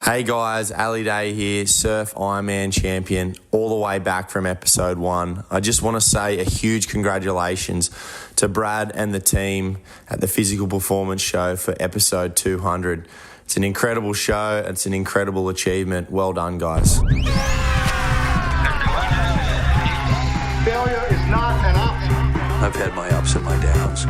Hey guys, Ali Day here, Surf Ironman champion, all the way back from episode 1. I just want to say a huge congratulations to Brad and the team at the Physical Performance Show for episode 200. It's an incredible show, it's an incredible achievement. Well done, guys. Failure is not an option. I've had my ups and my downs.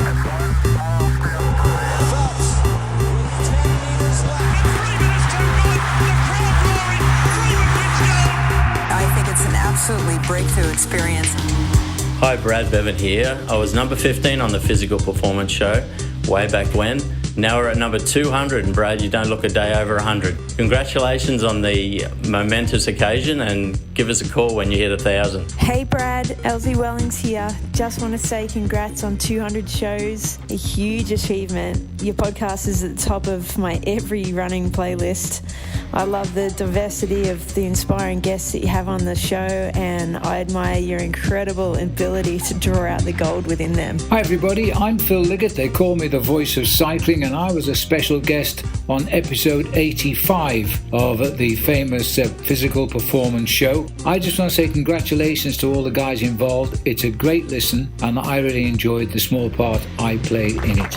I think it's an absolutely breakthrough experience. Hi, Brad Bevan here. I was number 15 on the Physical Performance Show way back when. Now we're at number 200, and Brad, you don't look a day over 100. Congratulations on the momentous occasion, and give us a call when you hit 1,000. Hey Brad, Elsie Wellings here. Just want to say congrats on 200 shows. A huge achievement. Your podcast is at the top of my every running playlist. I love the diversity of the inspiring guests that you have on the show, and I admire your incredible ability to draw out the gold within them. Hi everybody, I'm Phil Liggett. They call me the voice of cycling, and I was a special guest on episode 85 of the famous Physical Performance Show. I just want to say congratulations to all the guys involved. It's a great listen, and I really enjoyed the small part I played in it.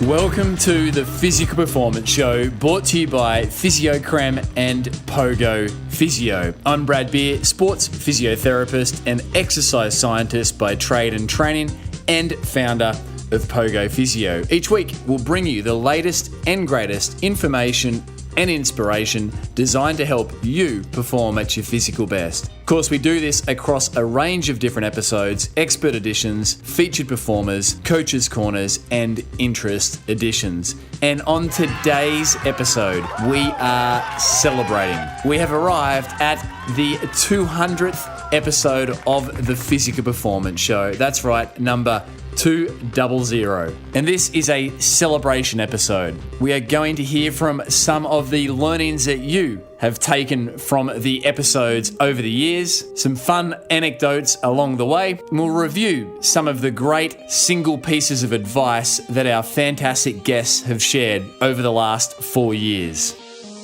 Welcome to the Physical Performance Show, brought to you by Fisiocrem and Pogo Physio. I'm Brad Beer, sports physiotherapist and exercise scientist by trade and training, and founder of Pogo Physio. Each week, we'll bring you the latest and greatest information and inspiration designed to help you perform at your physical best. Of course, we do this across a range of different episodes, expert editions, featured performers, coaches' corners, and interest editions. And on today's episode, we are celebrating. We have arrived at the 200th episode of the Physical Performance Show. That's right, number 200. And this is a celebration episode. We are going to hear from some of the learnings that you have taken from the episodes over the years, some fun anecdotes along the way, and we'll review some of the great single pieces of advice that our fantastic guests have shared over the last 4 years.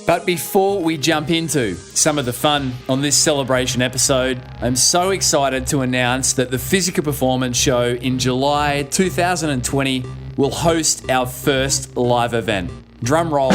But before we jump into some of the fun on this celebration episode, I'm so excited to announce that the Physical Performance Show in July 2020 will host our first live event. Drum roll.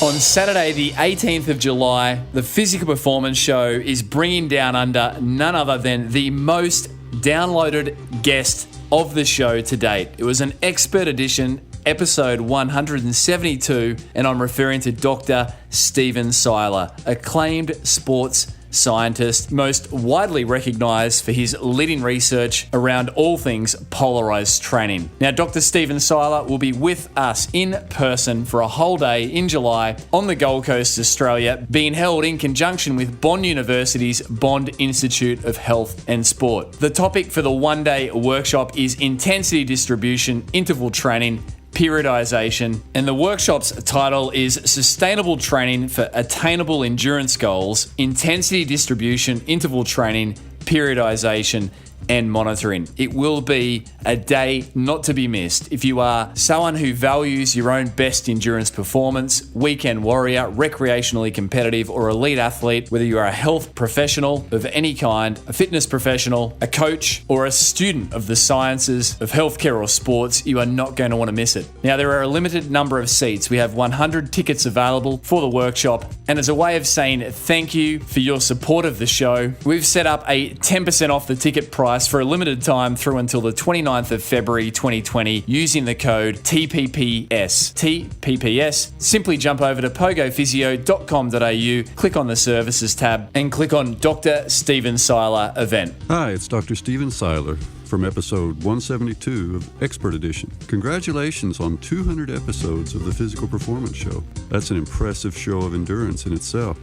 On Saturday, the 18th of July, the Physical Performance Show is bringing down under none other than the most downloaded guest of the show to date. It was an expert edition, episode 172, and I'm referring to Dr. Stephen Seiler, acclaimed sports scientist, most widely recognized for his leading research around all things polarized training. Now, Dr. Stephen Seiler will be with us in person for a whole day in July on the Gold Coast, Australia, being held in conjunction with Bond University's Bond Institute of Health and Sport. The topic for the one-day workshop is intensity distribution, interval training, periodization, and the workshop's title is Sustainable Training for Attainable Endurance Goals, Intensity Distribution, Interval Training, Periodization, and Monitoring. It will be a day not to be missed. If you are someone who values your own best endurance performance, weekend warrior, recreationally competitive, or elite athlete, whether you are a health professional of any kind, a fitness professional, a coach, or a student of the sciences of healthcare or sports, you are not going to want to miss it. Now, there are a limited number of seats. We have 100 tickets available for the workshop, and as a way of saying thank you for your support of the show, we've set up a 10% off the ticket price for a limited time through until the 29th of February 2020 using the code TPPS. TPPS. Simply jump over to pogophysio.com.au, click on the services tab, and click on Dr. Stephen Seiler event. Hi, it's Dr. Stephen Seiler from episode 172 of Expert Edition. Congratulations on 200 episodes of the Physical Performance Show. That's an impressive show of endurance in itself.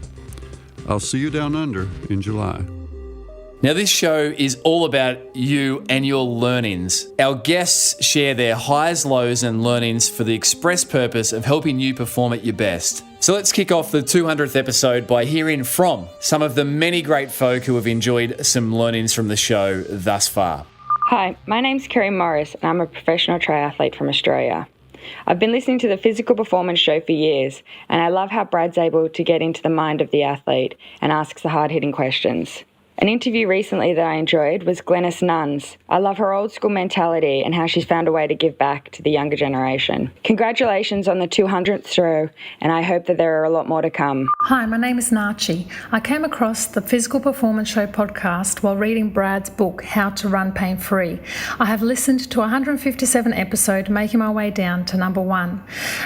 I'll see you down under in July. Now, this show is all about you and your learnings. Our guests share their highs, lows, and learnings for the express purpose of helping you perform at your best. So let's kick off the 200th episode by hearing from some of the many great folk who have enjoyed some learnings from the show thus far. Hi, my name's Kerry Morris and I'm a professional triathlete from Australia. I've been listening to the Physical Performance Show for years, and I love how Brad's able to get into the mind of the athlete and asks the hard-hitting questions. An interview recently that I enjoyed was Glenys Nunn's. I love her old school mentality and how she's found a way to give back to the younger generation. Congratulations on the 200th show, and I hope that there are a lot more to come. Hi, my name is Nachi. I came across the Physical Performance Show podcast while reading Brad's book, How to Run Pain Free. I have listened to 157 episodes, making my way down to number 1.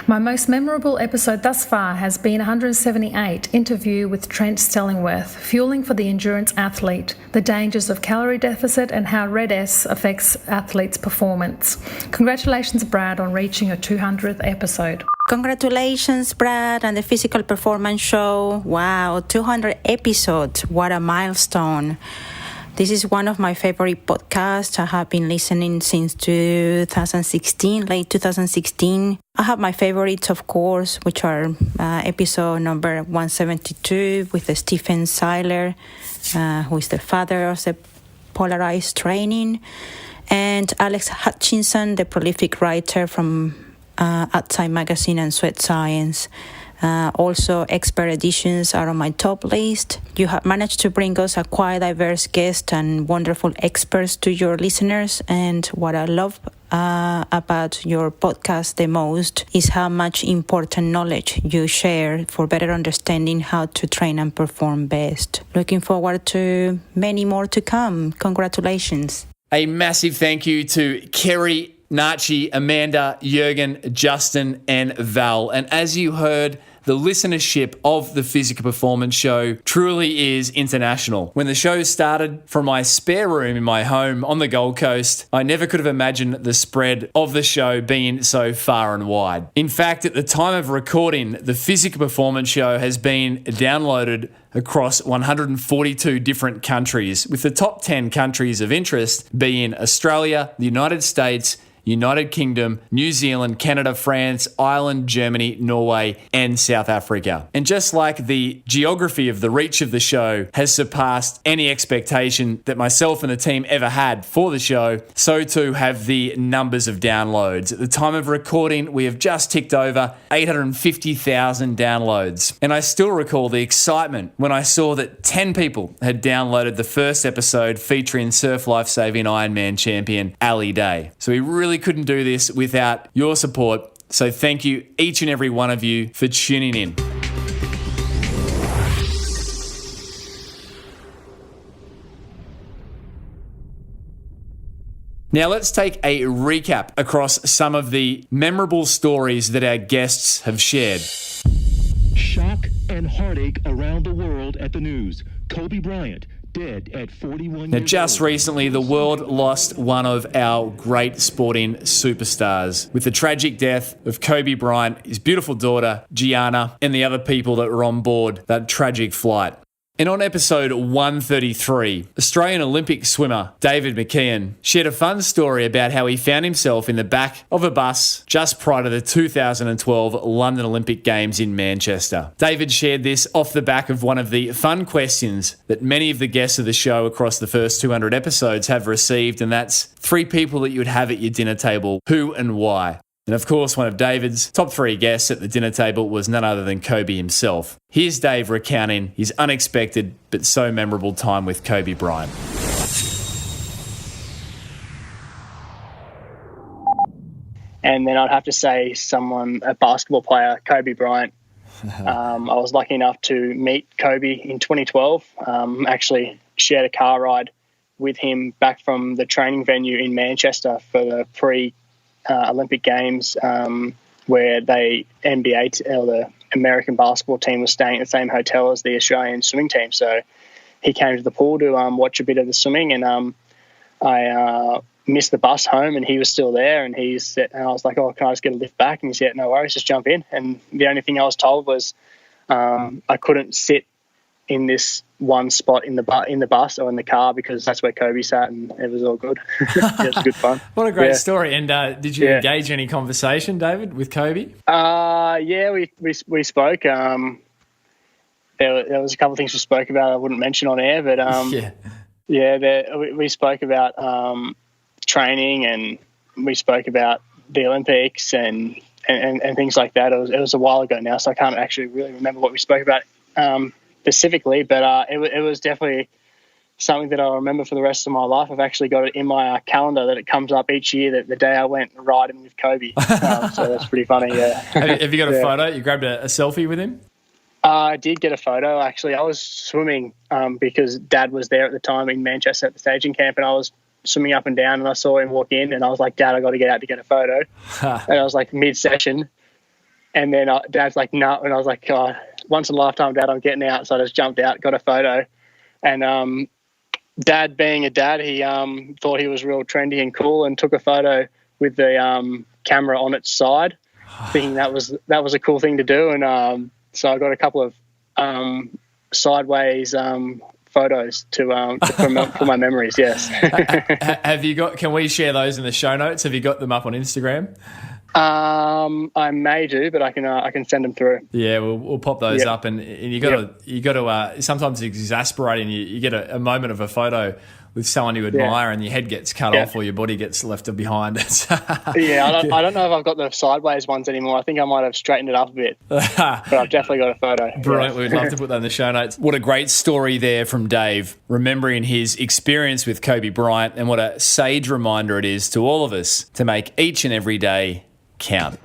My most memorable episode thus far has been 178, interview with Trent Stellingworth, Fueling for the Endurance Athlete, the dangers of calorie deficit and how Red S affects athletes' performance. Congratulations, Brad, on reaching your 200th episode. Congratulations, Brad, on the Physical Performance Show. Wow, 200 episodes. What a milestone. This is one of my favorite podcasts. I have been listening since 2016, late 2016. I have my favorites, of course, which are episode number 172 with Stephen Seiler, who is the father of the polarized training, and Alex Hutchinson, the prolific writer from Outside Magazine and Sweat Science. Also, expert editions are on my top list. You have managed to bring us a quite diverse guest and wonderful experts to your listeners. And what I love about your podcast the most is how much important knowledge you share for better understanding how to train and perform best. Looking forward to many more to come. Congratulations. A massive thank you to Kerry, Nachi, Amanda, Jurgen, Justin, and Val. And as you heard, the listenership of the Physical Performance Show truly is international. When the show started from my spare room in my home on the Gold Coast, I never could have imagined the spread of the show being so far and wide. In fact, at the time of recording, the Physical Performance Show has been downloaded across 142 different countries, with the top 10 countries of interest being Australia, the United States, United Kingdom, New Zealand, Canada, France, Ireland, Germany, Norway, and South Africa. And just like the geography of the reach of the show has surpassed any expectation that myself and the team ever had for the show, so too have the numbers of downloads. At the time of recording, we have just ticked over 850,000 downloads. And I still recall the excitement when I saw that 10 people had downloaded the first episode featuring Surf Life Saving Ironman champion Ali Day. So we really couldn't do this without your support. So thank you, each and every one of you, for tuning in. Now let's take a recap across some of the memorable stories that our guests have shared. Shock and heartache around the world at the news. Kobe Bryant, dead at 41 Now, years just old. recently, the world lost one of our great sporting superstars with the tragic death of Kobe Bryant, his beautiful daughter, Gianna, and the other people that were on board that tragic flight. And on episode 133, Australian Olympic swimmer David McKeon shared a fun story about how he found himself in the back of a bus just prior to the 2012 London Olympic Games in Manchester. David shared this off the back of one of the fun questions that many of the guests of the show across the first 200 episodes have received, and that's 3 people that you would have at your dinner table, who and why. And of course, one of David's top 3 guests at the dinner table was none other than Kobe himself. Here's Dave recounting his unexpected but so memorable time with Kobe Bryant. And then I'd have to say a basketball player, Kobe Bryant. I was lucky enough to meet Kobe in 2012. Actually shared a car ride with him back from the training venue in Manchester for the Olympic Games, where the NBA or the American basketball team was staying at the same hotel as the Australian swimming team. So he came to the pool to watch a bit of the swimming, and I missed the bus home, and he was still there. And and I was like, "Oh, can I just get a lift back?" And he said, "No worries, just jump in." And the only thing I was told was I couldn't sit in this one spot in the bus or in the car because that's where Kobe sat, and it was all good. It was good fun. What a great story. And did you engage in any conversation, David, with Kobe? Yeah, we spoke. There was a couple of things we spoke about I wouldn't mention on air, but we spoke about training, and we spoke about the Olympics and things like that. It was a while ago now, so I can't actually really remember what we spoke about specifically, but it was definitely something that I'll remember for the rest of my life. I've actually got it in my calendar that it comes up each year, that the day I went riding with Kobe. So that's pretty funny, yeah. Have you got a photo? You grabbed a selfie with him? I did get a photo, actually. I was swimming because Dad was there at the time in Manchester at the staging camp, and I was swimming up and down, and I saw him walk in, and I was like, Dad, I got to get out to get a photo. And I was like mid-session, and then Dad's like, no, and I was like, oh, once in a lifetime, Dad, I'm getting out. So I just jumped out, got a photo, and Dad, being a dad, he thought he was real trendy and cool, and took a photo with the camera on its side, thinking that was a cool thing to do. And so I got a couple of sideways photos for my memories. Yes. Have you got? Can we share those in the show notes? Have you got them up on Instagram? I may do, but I can send them through. Yeah, we'll pop those up, and you got to. Sometimes it's exasperating. You get a moment of a photo with someone you admire, and your head gets cut off, or your body gets left behind. I don't know if I've got the sideways ones anymore. I think I might have straightened it up a bit, but I've definitely got a photo. Brilliant. We'd love to put that in the show notes. What a great story there from Dave, remembering his experience with Kobe Bryant, and what a sage reminder it is to all of us to make each and every day count.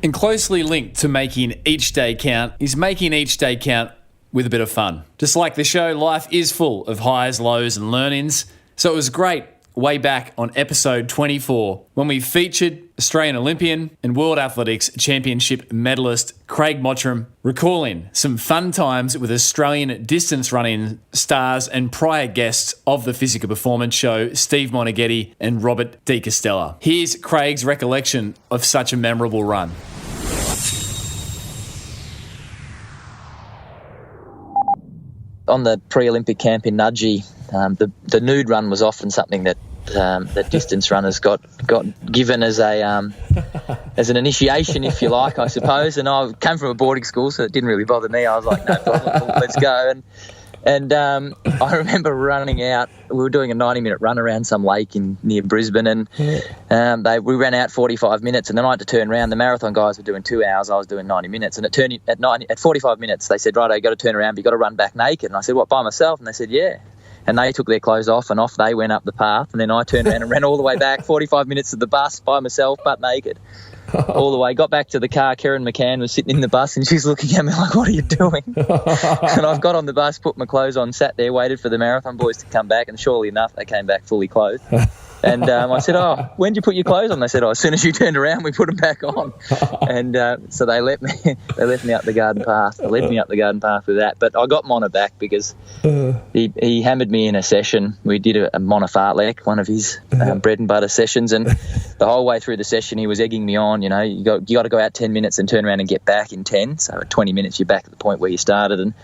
And closely linked to making each day count is making each day count with a bit of fun. Just like the show, life is full of highs, lows and learnings. So it was great way back on episode 24 when we featured Australian Olympian and World Athletics Championship medalist Craig Mottram, recalling some fun times with Australian distance running stars and prior guests of the Physical Performance Show, Steve Monaghetti and Robert De Castella. Here's Craig's recollection of such a memorable run. On the pre-Olympic camp in Nudgee, the nude run was often something that distance runners got given as an initiation, if you like, I suppose. And I came from a boarding school, so it didn't really bother me. I was like, no problem, let's go. And I remember running out. We were doing a 90-minute run around some lake near Brisbane, and we ran out 45 minutes, and then I had to turn around. The marathon guys were doing 2 hours. I was doing 90 minutes, and at 45 minutes, they said, right, you got to turn around, but you got to run back naked. And I said, what, by myself? And they said, yeah. And they took their clothes off, and off they went up the path. And then I turned around and ran all the way back, 45 minutes to the bus by myself, but naked. All the way. Got back to the car. Karen McCann was sitting in the bus, and she's looking at me like, what are you doing? And I've got on the bus, put my clothes on, sat there, waited for the marathon boys to come back, and surely enough, they came back fully clothed. And I said, oh, when did you put your clothes on? They said, oh, as soon as you turned around, we put them back on. And so they left me up the garden path. They led me up the garden path with that. But I got Mona back because he hammered me in a session. We did a Mona fartlek, one of his bread and butter sessions. And the whole way through the session, he was egging me on. You know, you got to go out 10 minutes and turn around and get back in 10. So at 20 minutes, you're back at the point where you started. And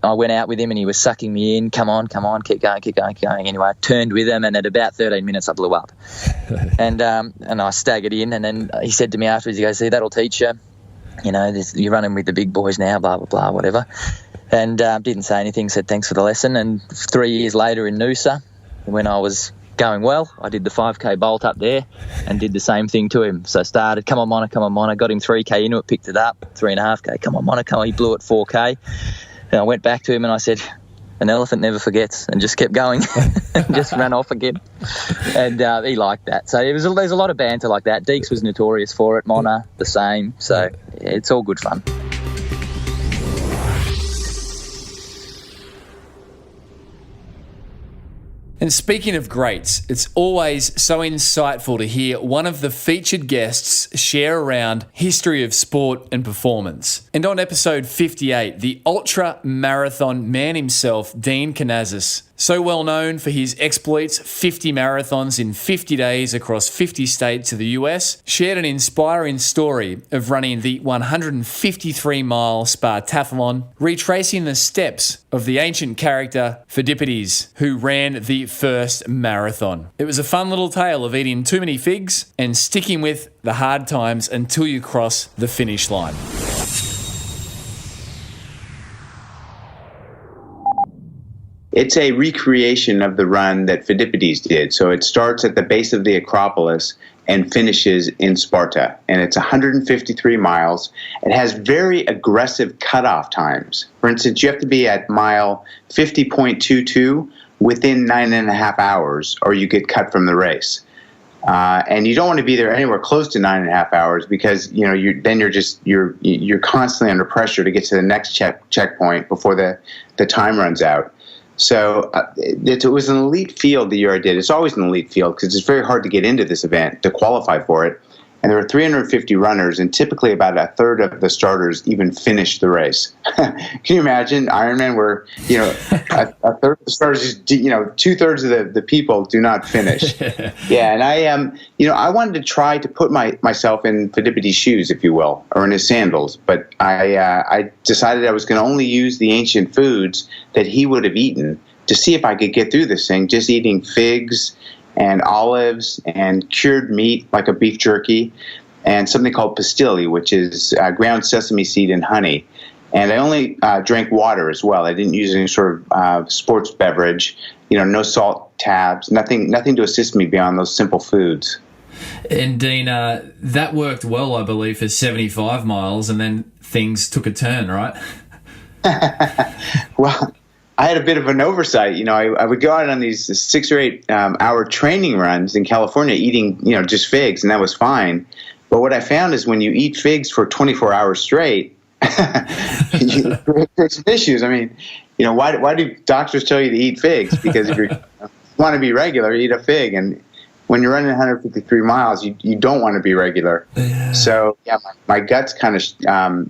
I went out with him, and he was sucking me in. Come on, keep going. Anyway, I turned with him, and at about 13 minutes, I blew up. And I staggered in, and then he said to me afterwards, he goes, see, that'll teach you. You know, you're running with the big boys now, blah, blah, blah, whatever. And didn't say anything, said thanks for the lesson. And 3 years later in Noosa, when I was going well, I did the 5K bolt up there and did the same thing to him. So started, come on, Mona, got him 3K into it, picked it up, 3.5K, come on, Mona, he blew it 4K. And I went back to him and I said, an elephant never forgets, and just kept going and just ran off again. And he liked that. So there's a lot of banter like that. Deeks was notorious for it, Mona, the same. So yeah, it's all good fun. And speaking of greats, it's always so insightful to hear one of the featured guests share around history of sport and performance. And on episode 58, the ultra marathon man himself, Dean Canazis, so well known for his exploits, 50 marathons in 50 days across 50 states of the US, shared an inspiring story of running the 153-mile Spartathlon, retracing the steps of the ancient character Pheidippides, who ran the first marathon. It was a fun little tale of eating too many figs and sticking with the hard times until you cross the finish line. It's a recreation of the run that Phidippides did. So it starts at the base of the Acropolis and finishes in Sparta. And it's 153 miles. It has very aggressive cutoff times. For instance, you have to be at mile 50.22 within 9.5 hours, or you get cut from the race. And you don't want to be there anywhere close to 9.5 hours, because you're constantly under pressure to get to the next checkpoint before the time runs out. So it was an elite field the year I did. It's always an elite field because it's very hard to get into this event, to qualify for it. And there were 350 runners, and typically about a third of the starters even finish the race. Can you imagine Ironman where, a third of the starters, two-thirds of the people do not finish? Yeah, and I wanted to try to put myself in Phidippides' shoes, if you will, or in his sandals. But I decided I was going to only use the ancient foods that he would have eaten to see if I could get through this thing, just eating figs and olives and cured meat like a beef jerky, and something called pastilli, which is ground sesame seed and honey. And I only drank water as well. I didn't use any sort of sports beverage, no salt tabs, nothing to assist me beyond those simple foods. And Dean, that worked well, I believe, for 75 miles, and then things took a turn, right? Well, I had a bit of an oversight. I would go out on these 6 or 8 hour training runs in California eating, just figs, and that was fine. But what I found is when you eat figs for 24 hours straight, there's some issues. I mean, why do doctors tell you to eat figs? Because if you want to be regular, eat a fig. And when you're running 153 miles, you don't want to be regular. Yeah. So, my guts kind of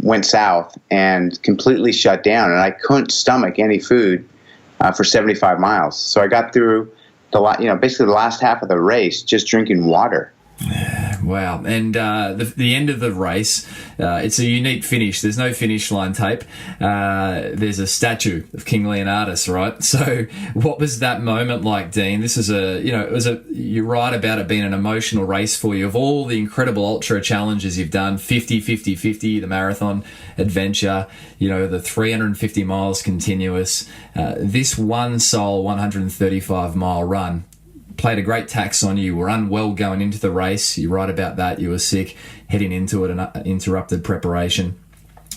went south and completely shut down, and I couldn't stomach any food for 75 miles. So I got through basically the last half of the race just drinking water. Wow. And the end of the race, it's a unique finish. There's no finish line tape. There's a statue of King Leonidas, right? So what was that moment like, Dean? This is you're right about it being an emotional race for you. Of all the incredible ultra challenges you've done, 50, 50, 50, the marathon adventure, the 350 miles continuous, this one sole 135 mile run played a great tax on you. You were unwell going into the race. You're right about that. You were sick heading into it and interrupted preparation.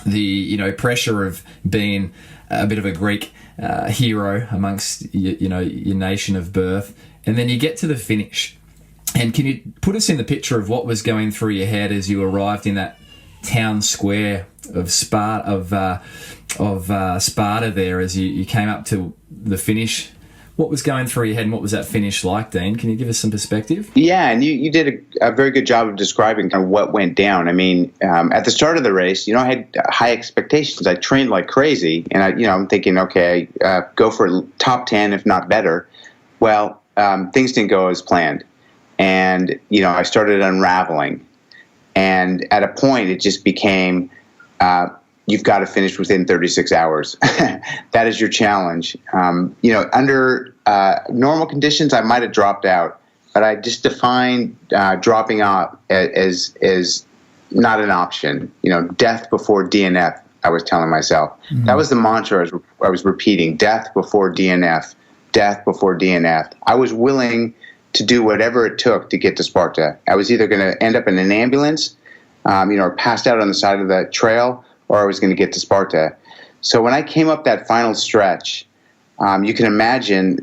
The pressure of being a bit of a Greek hero amongst your nation of birth, and then you get to the finish. And can you put us in the picture of what was going through your head as you arrived in that town square of Sparta there, as you came up to the finish? What was going through your head, and what was that finish like, Dean? Can you give us some perspective? Yeah, and you did a very good job of describing kind of what went down. I mean, at the start of the race, I had high expectations. I trained like crazy, and I'm thinking, okay, go for top 10, if not better. Well, things didn't go as planned, and I started unraveling, and at a point, it just became. You've got to finish within 36 hours. That is your challenge. Under normal conditions, I might have dropped out, but I just defined dropping out as not an option. Death before DNF, I was telling myself. Mm-hmm. That was the mantra I was repeating, death before DNF, death before DNF. I was willing to do whatever it took to get to Sparta. I was either going to end up in an ambulance, or passed out on the side of the trail, or I was going to get to Sparta. So when I came up that final stretch, you can imagine,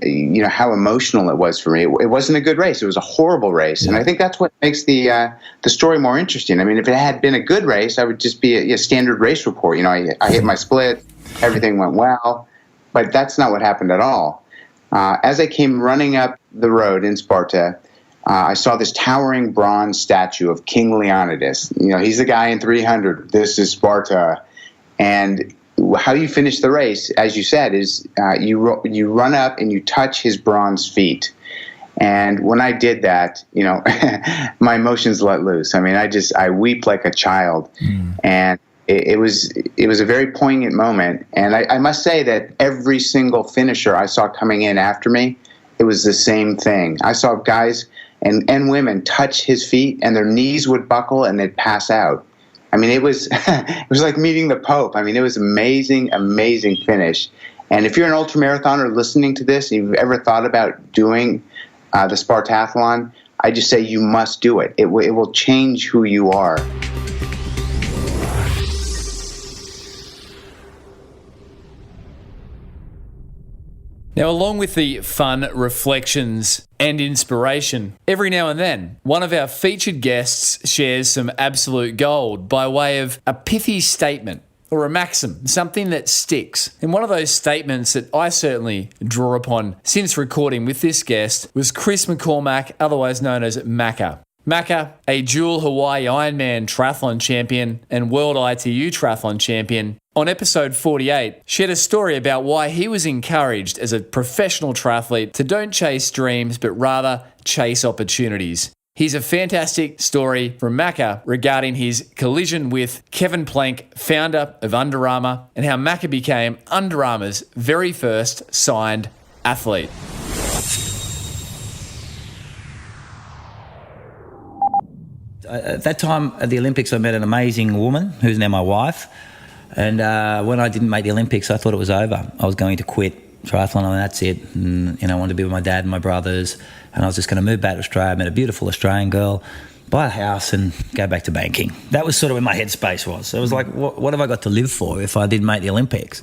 how emotional it was for me. It wasn't a good race. It was a horrible race. Yeah. And I think that's what makes the story more interesting. I mean, if it had been a good race, I would just be a standard race report. I hit my split, everything went well, but that's not what happened at all. As I came running up the road in Sparta, I saw this towering bronze statue of King Leonidas. He's the guy in 300. This is Sparta. And how you finish the race, as you said, is you run up and you touch his bronze feet. And when I did that, my emotions let loose. I mean, I weep like a child. And it was a very poignant moment. And I must say that every single finisher I saw coming in after me, it was the same thing. I saw guys and women touch his feet, and their knees would buckle and they'd pass out. I mean, it was like meeting the Pope. I mean, it was amazing, amazing finish. And if you're an ultramarathoner listening to this, and you've ever thought about doing the Spartathlon, I just say you must do it. It will change who you are. Now, along with the fun reflections and inspiration, every now and then, one of our featured guests shares some absolute gold by way of a pithy statement or a maxim, something that sticks. And one of those statements that I certainly draw upon since recording with this guest was Chris McCormack, otherwise known as Macca. Macca, a dual Hawaii Ironman triathlon champion and World ITU triathlon champion, on episode 48, shared a story about why he was encouraged as a professional triathlete to don't chase dreams, but rather chase opportunities. Here's a fantastic story from Macca regarding his collision with Kevin Plank, founder of Under Armour, and how Macca became Under Armour's very first signed athlete. At that time at the Olympics, I met an amazing woman who's now my wife. And when I didn't make the Olympics, I thought it was over. I was going to quit triathlon and that's it. And, I wanted to be with my dad and my brothers. And I was just going to move back to Australia. I met a beautiful Australian girl, buy a house and go back to banking. That was sort of where my headspace was. It was like, what have I got to live for if I didn't make the Olympics?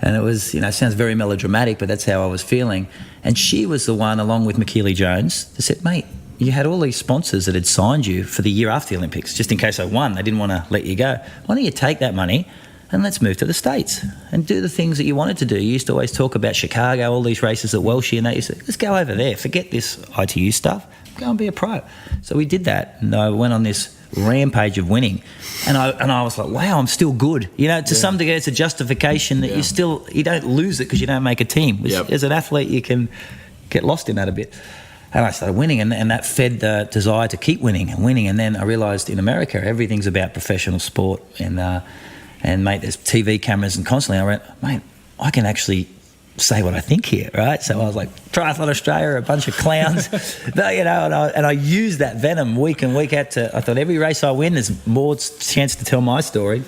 And it was, it sounds very melodramatic, but that's how I was feeling. And she was the one, along with McKeely Jones, that said, mate, you had all these sponsors that had signed you for the year after the Olympics, just in case I won. They didn't want to let you go. Why don't you take that money and let's move to the States and do the things that you wanted to do? You used to always talk about Chicago, all these races at Welshie, and they used to, let's go over there, forget this ITU stuff, go and be a pro. So we did that, and I went on this rampage of winning. And I was like, wow, I'm still good. To some degree, it's a justification that you don't lose it because you don't make a team. As an athlete, you can get lost in that a bit. And I started winning, and that fed the desire to keep winning. And then I realised in America, everything's about professional sport. And mate, there's TV cameras and constantly. I went, mate, I can actually say what I think here, right? So I was like, Triathlon Australia are a bunch of clowns. But, and I used that venom week in, week out I thought every race I win, there's more chance to tell my story.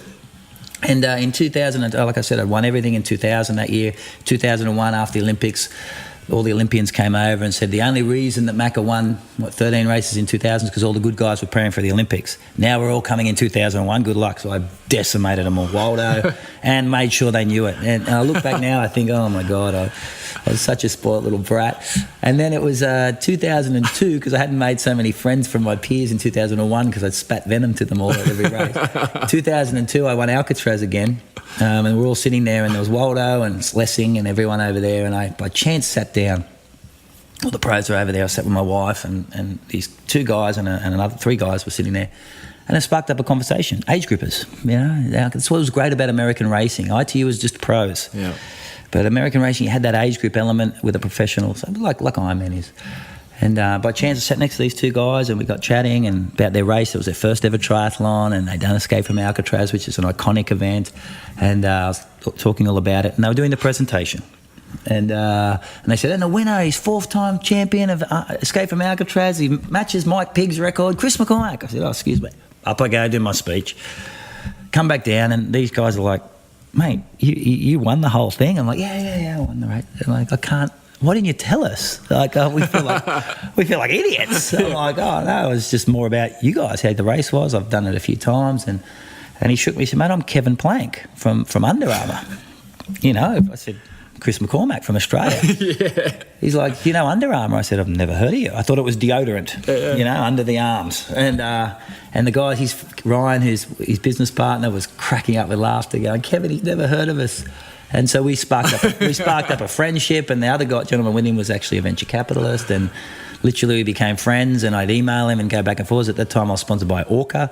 And in 2000, like I said, I won everything in 2000 that year. 2001, after the Olympics, all the Olympians came over and said the only reason that Macca won 13 races in 2000 is because all the good guys were preparing for the Olympics. Now we're all coming in 2001. Good luck. So I decimated them all, Waldo, and made sure they knew it. And I look back now, I think, oh my God, I was such a spoiled little brat. And then it was 2002 because I hadn't made so many friends from my peers in 2001 because I'd spat venom to them all at every race. 2002, I won Alcatraz again. And we're all sitting there, and there was Waldo and Slessing and everyone over there, and I by chance sat down. All the pros were over there. I sat with my wife, and these two guys and another three guys were sitting there, and it sparked up a conversation. Age groupers, that's what was great about American racing. ITU was just pros, but American racing, you had that age group element with a professional, so like Ironman is. And by chance, I sat next to these two guys and we got chatting and about their race. It was their first ever triathlon, and they'd done Escape from Alcatraz, which is an iconic event. And I was talking all about it. And they were doing the presentation. And they said, and the winner, he's fourth-time champion of Escape from Alcatraz. He matches Mike Pigg's record, Chris McCormack. I said, oh, excuse me. Up I go, do my speech. Come back down, and these guys are like, mate, you won the whole thing? I'm like, yeah, I won the race. They're like, I can't. Why didn't you tell us? Like, we feel like idiots. I'm like, oh no, it was just more about you guys, how the race was. I've done it a few times, and he shook me. He said, mate, I'm Kevin Plank from Under Armour. I said, Chris McCormack from Australia. He's like, Under Armour? I said, I've never heard of you. I thought it was deodorant, under the arms. And the guy, Ryan, who's his business partner, was cracking up with laughter, going, Kevin, he's never heard of us. And so we sparked up a friendship, and the other gentleman with him was actually a venture capitalist, and literally we became friends, and I'd email him and go back and forth. At that time I was sponsored by Orca,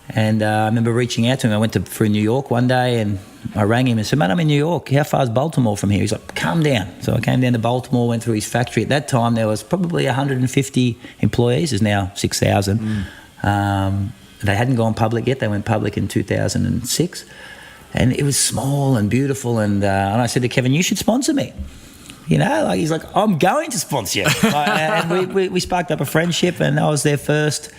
and I remember reaching out to him. I went through New York one day, and I rang him and said, mate, I'm in New York. How far is Baltimore from here? He's like, come down. So I came down to Baltimore, went through his factory. At that time there was probably 150 employees. There's now 6,000. They hadn't gone public yet. They went public in 2006. And it was small and beautiful, and I said to Kevin, you should sponsor me. He's like, I'm going to sponsor you. And we sparked up a friendship, and I was their first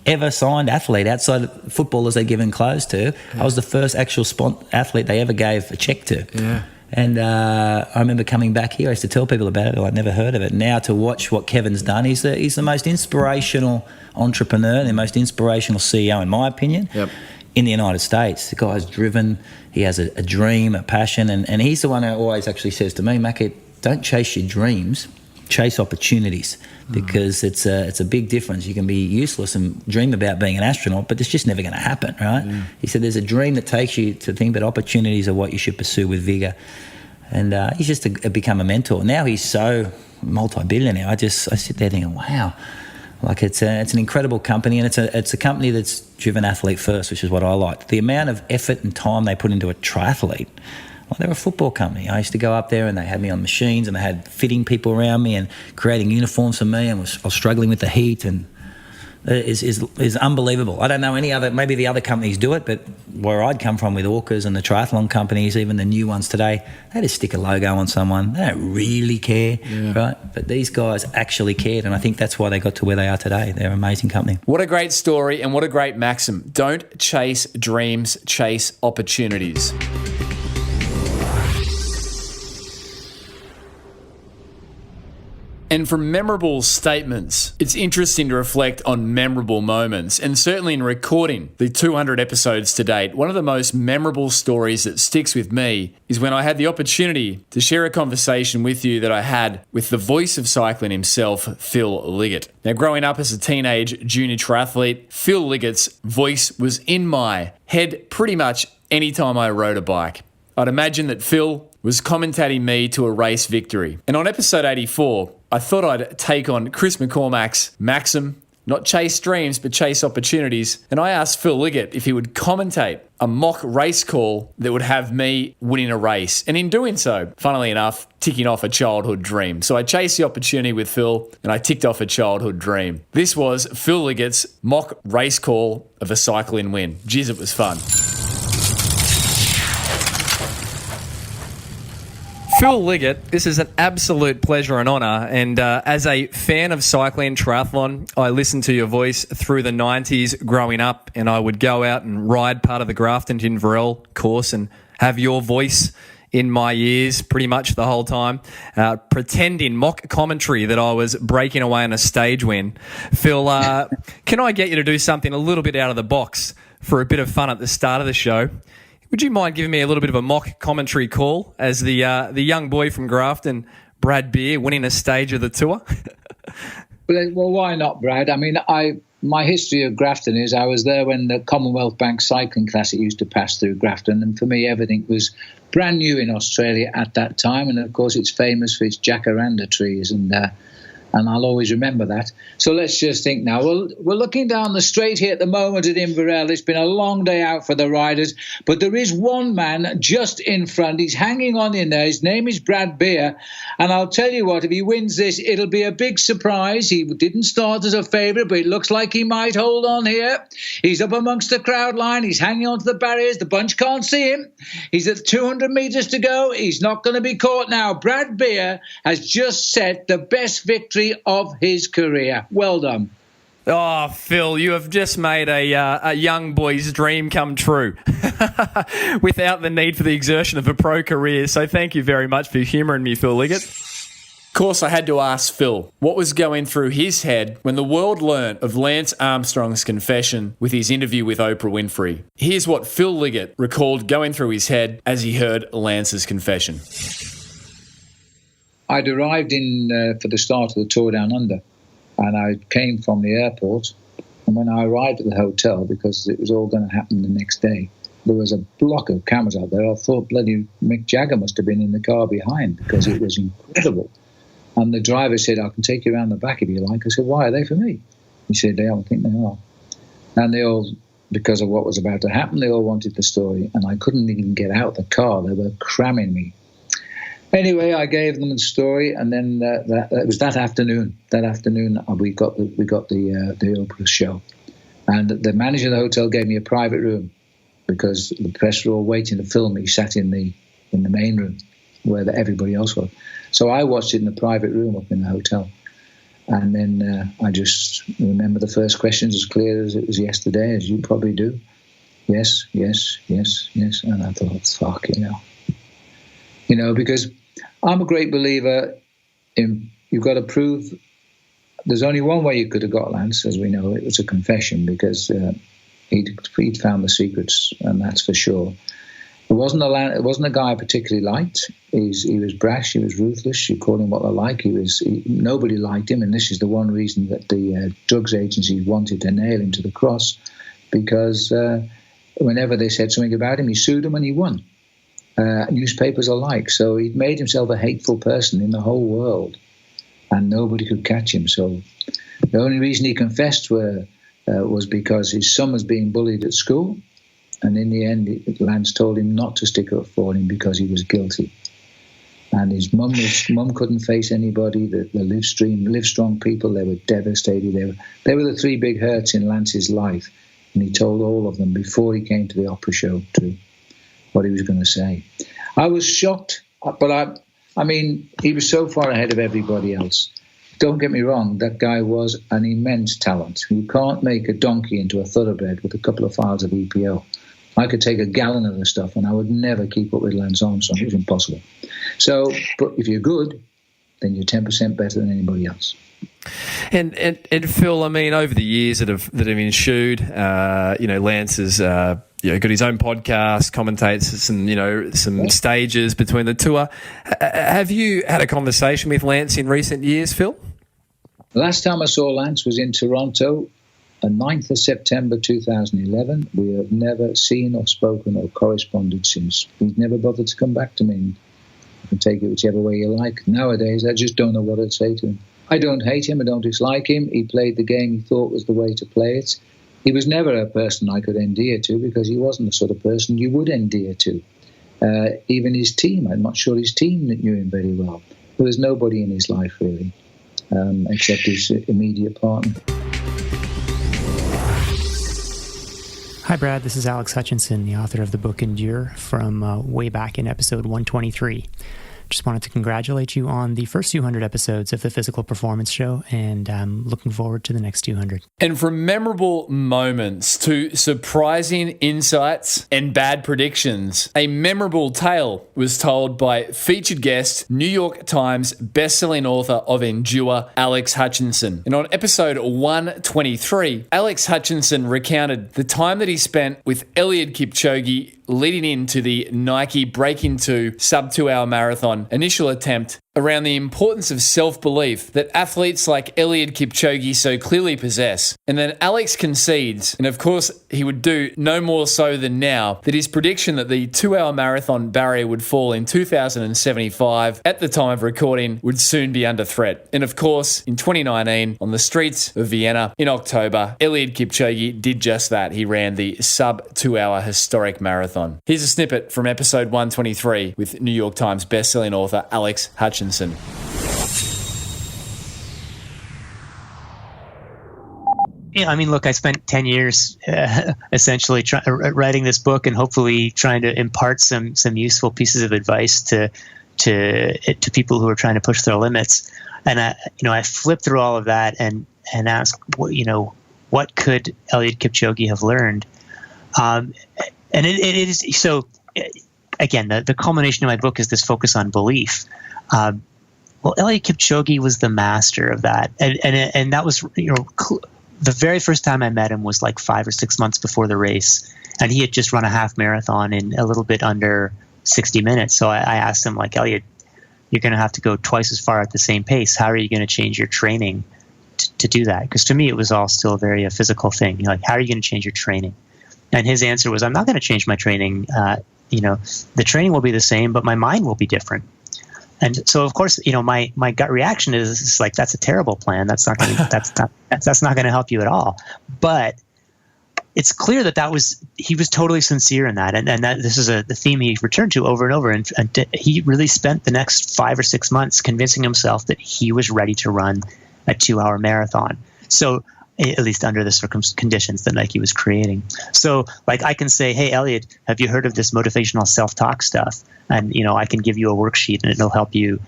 ever signed athlete outside of footballers they'd given clothes to. I was the first actual athlete they ever gave a check to. And I remember coming back here. I used to tell people about it. I'd never heard of it. Now to watch what Kevin's done, he's the most inspirational entrepreneur, the most inspirational CEO, in my opinion, in the United States. The guy's driven. He has a dream, a passion, and he's the one who always actually says to me, Mackie, don't chase your dreams, chase opportunities, because it's a big difference. You can be useless and dream about being an astronaut, but it's just never going to happen, right? Yeah. He said there's a dream that takes you to think, but opportunities are what you should pursue with vigour. And he's just become a mentor. Now he's so multi-billionaire. I sit there thinking, wow, like it's an incredible company, and it's a company that's driven athlete first, which is what I like. The amount of effort and time they put into a triathlete. Well, they're a football company. I used to go up there and they had me on machines and they had fitting people around me and creating uniforms for me, and I was struggling with the heat, and is unbelievable. I don't know any other, maybe the other companies do it, but where I'd come from with Orcas and the triathlon companies, even the new ones today, they just stick a logo on someone. They don't really care, right? But these guys actually cared, and I think that's why they got to where they are today. They're an amazing company. What a great story, and what a great maxim. Don't chase dreams, chase opportunities. And from memorable statements, it's interesting to reflect on memorable moments. And certainly in recording the 200 episodes to date, one of the most memorable stories that sticks with me is when I had the opportunity to share a conversation with you that I had with the voice of cycling himself, Phil Liggett. Now, growing up as a teenage junior triathlete, Phil Liggett's voice was in my head pretty much any time I rode a bike. I'd imagine that Phil was commentating me to a race victory. And on episode 84, I thought I'd take on Chris McCormack's maxim, not chase dreams, but chase opportunities. And I asked Phil Liggett if he would commentate a mock race call that would have me winning a race. And in doing so, funnily enough, ticking off a childhood dream. So I chased the opportunity with Phil and I ticked off a childhood dream. This was Phil Liggett's mock race call of a cycling win. Jeez, it was fun. Phil Liggett, this is an absolute pleasure and honour, and as a fan of cycling and triathlon, I listened to your voice through the 90s growing up, and I would go out and ride part of the Grafton to Inverell course and have your voice in my ears pretty much the whole time, pretending mock commentary that I was breaking away on a stage win. Phil, can I get you to do something a little bit out of the box for a bit of fun at the start of the show? Would you mind giving me a little bit of a mock commentary call as the young boy from Grafton, Brad Beer, winning a stage of the tour? Well, why not, Brad? I mean, my history of Grafton is I was there when the Commonwealth Bank Cycling Classic used to pass through Grafton, and for me, everything was brand new in Australia at that time. And of course, it's famous for its jacaranda trees, and I'll always remember that. So let's just think now. We're looking down the straight here at the moment at Inverell. It's been a long day out for the riders, but there is one man just in front. He's hanging on in there. His name is Brad Beer, and I'll tell you what, if he wins this, it'll be a big surprise. He didn't start as a favourite, but it looks like he might hold on here. He's up amongst the crowd line. He's hanging onto the barriers. The bunch can't see him. He's at 200 metres to go. He's not going to be caught now. Brad Beer has just set the best victory of his career. Well done. Oh, Phil, you have just made a young boy's dream come true without the need for the exertion of a pro career. So thank you very much for humouring me, Phil Liggett. Of course, I had to ask Phil what was going through his head when the world learnt of Lance Armstrong's confession with his interview with Oprah Winfrey. Here's what Phil Liggett recalled going through his head as he heard Lance's confession. I'd arrived for the start of the Tour Down Under, and I came from the airport, and when I arrived at the hotel, because it was all going to happen the next day, there was a block of cameras out there. I thought bloody Mick Jagger must have been in the car behind, because it was incredible. And the driver said, I can take you around the back if you like. I said, why are they for me? He said, I think they are. And they all, because of what was about to happen, they all wanted the story, and I couldn't even get out the car. They were cramming me. Anyway, I gave them the story, and then it was that afternoon. That afternoon, we got the Oprah show, and the manager of the hotel gave me a private room because the press were all waiting to film me. Sat in the main room where everybody else was. So I watched it in the private room up in the hotel, and then I just remember the first questions as clear as it was yesterday, as you probably do. Yes, yes, yes, yes, and I thought, fuck, because I'm a great believer in you've got to prove. There's only one way you could have got Lance, as we know. It was a confession, because he'd found the secrets, and that's for sure. It wasn't a guy I particularly liked. He was brash. He was ruthless. You call him what I like. Nobody liked him, and this is the one reason that the drugs agencies wanted to nail him to the cross, because whenever they said something about him, he sued them and he won. Newspapers alike. So he'd made himself a hateful person in the whole world, and nobody could catch him. So the only reason he confessed was because his son was being bullied at school. And in the end, Lance told him not to stick up for him because he was guilty. And his mum couldn't face anybody. The Livestrong people, they were devastated. They were the three big hurts in Lance's life. And he told all of them before he came to the opera show to what he was going to say. I was shocked, but I mean, he was so far ahead of everybody else. Don't get me wrong, that guy was an immense talent. You can't make a donkey into a thoroughbred with a couple of files of EPO. I could take a gallon of the stuff and I would never keep up with Lance Armstrong. It was impossible. So, but if you're good, then you're 10% better than anybody else. And Phil, I mean, over the years that have ensued, Lance has got his own podcast, commentates some stages between the tour. Have you had a conversation with Lance in recent years, Phil? The last time I saw Lance was in Toronto, on 9th of September 2011. We have never seen or spoken or corresponded since. He's never bothered to come back to me. You can take it whichever way you like. Nowadays, I just don't know what I'd say to him. I don't hate him. I don't dislike him. He played the game he thought was the way to play it. He was never a person I could endear to, because he wasn't the sort of person you would endear to. Even his team, I'm not sure his team knew him very well. There was nobody in his life, really, except his immediate partner. Hi, Brad. This is Alex Hutchinson, the author of the book Endure, from way back in episode 123. Just wanted to congratulate you on the first 200 episodes of the Physical Performance Show, and I'm looking forward to the next 200. And from memorable moments to surprising insights and bad predictions, a memorable tale was told by featured guest, New York Times bestselling author of Endure, Alex Hutchinson. And on episode 123, Alex Hutchinson recounted the time that he spent with Eliud Kipchoge leading into the Nike Break-Into sub 2 hour marathon initial attempt, around the importance of self-belief that athletes like Eliud Kipchoge so clearly possess. And then Alex concedes, and of course he would do no more so than now, that his prediction that the 2 hour marathon barrier would fall in 2075 at the time of recording would soon be under threat. And of course, in 2019, on the streets of Vienna in October, Eliud Kipchoge did just that. He ran the sub 2 hour historic marathon. Here's a snippet from episode 123 with New York Times bestselling author Alex Hutchinson. Yeah, I mean, look, I spent 10 years essentially writing this book and hopefully trying to impart some useful pieces of advice to people who are trying to push their limits. And I flipped through all of that and asked, what could Eliud Kipchoge have learned? And it is so. Again, the culmination of my book is this focus on belief. Well, Eliud Kipchoge was the master of that, and that was the very first time I met him was like 5 or 6 months before the race, and he had just run a half marathon in a little bit under 60 minutes. So I asked him, like, Eliud, you're going to have to go twice as far at the same pace. How are you going to change your training to do that? Because to me, it was all still a very physical thing. Like, how are you going to change your training? And his answer was, I'm not going to change my training. The training will be the same, but my mind will be different. And so, of course, my gut reaction is like, that's a terrible plan. That's not going to help you at all. But it's clear that he was totally sincere in that, and that this is the theme he returned to over and over. And he really spent the next 5 or 6 months convincing himself that he was ready to run a 2 hour marathon. So, at least under the conditions that Nike was creating. So, like, I can say, hey, Eliud, have you heard of this motivational self-talk stuff? And, I can give you a worksheet and it'll help you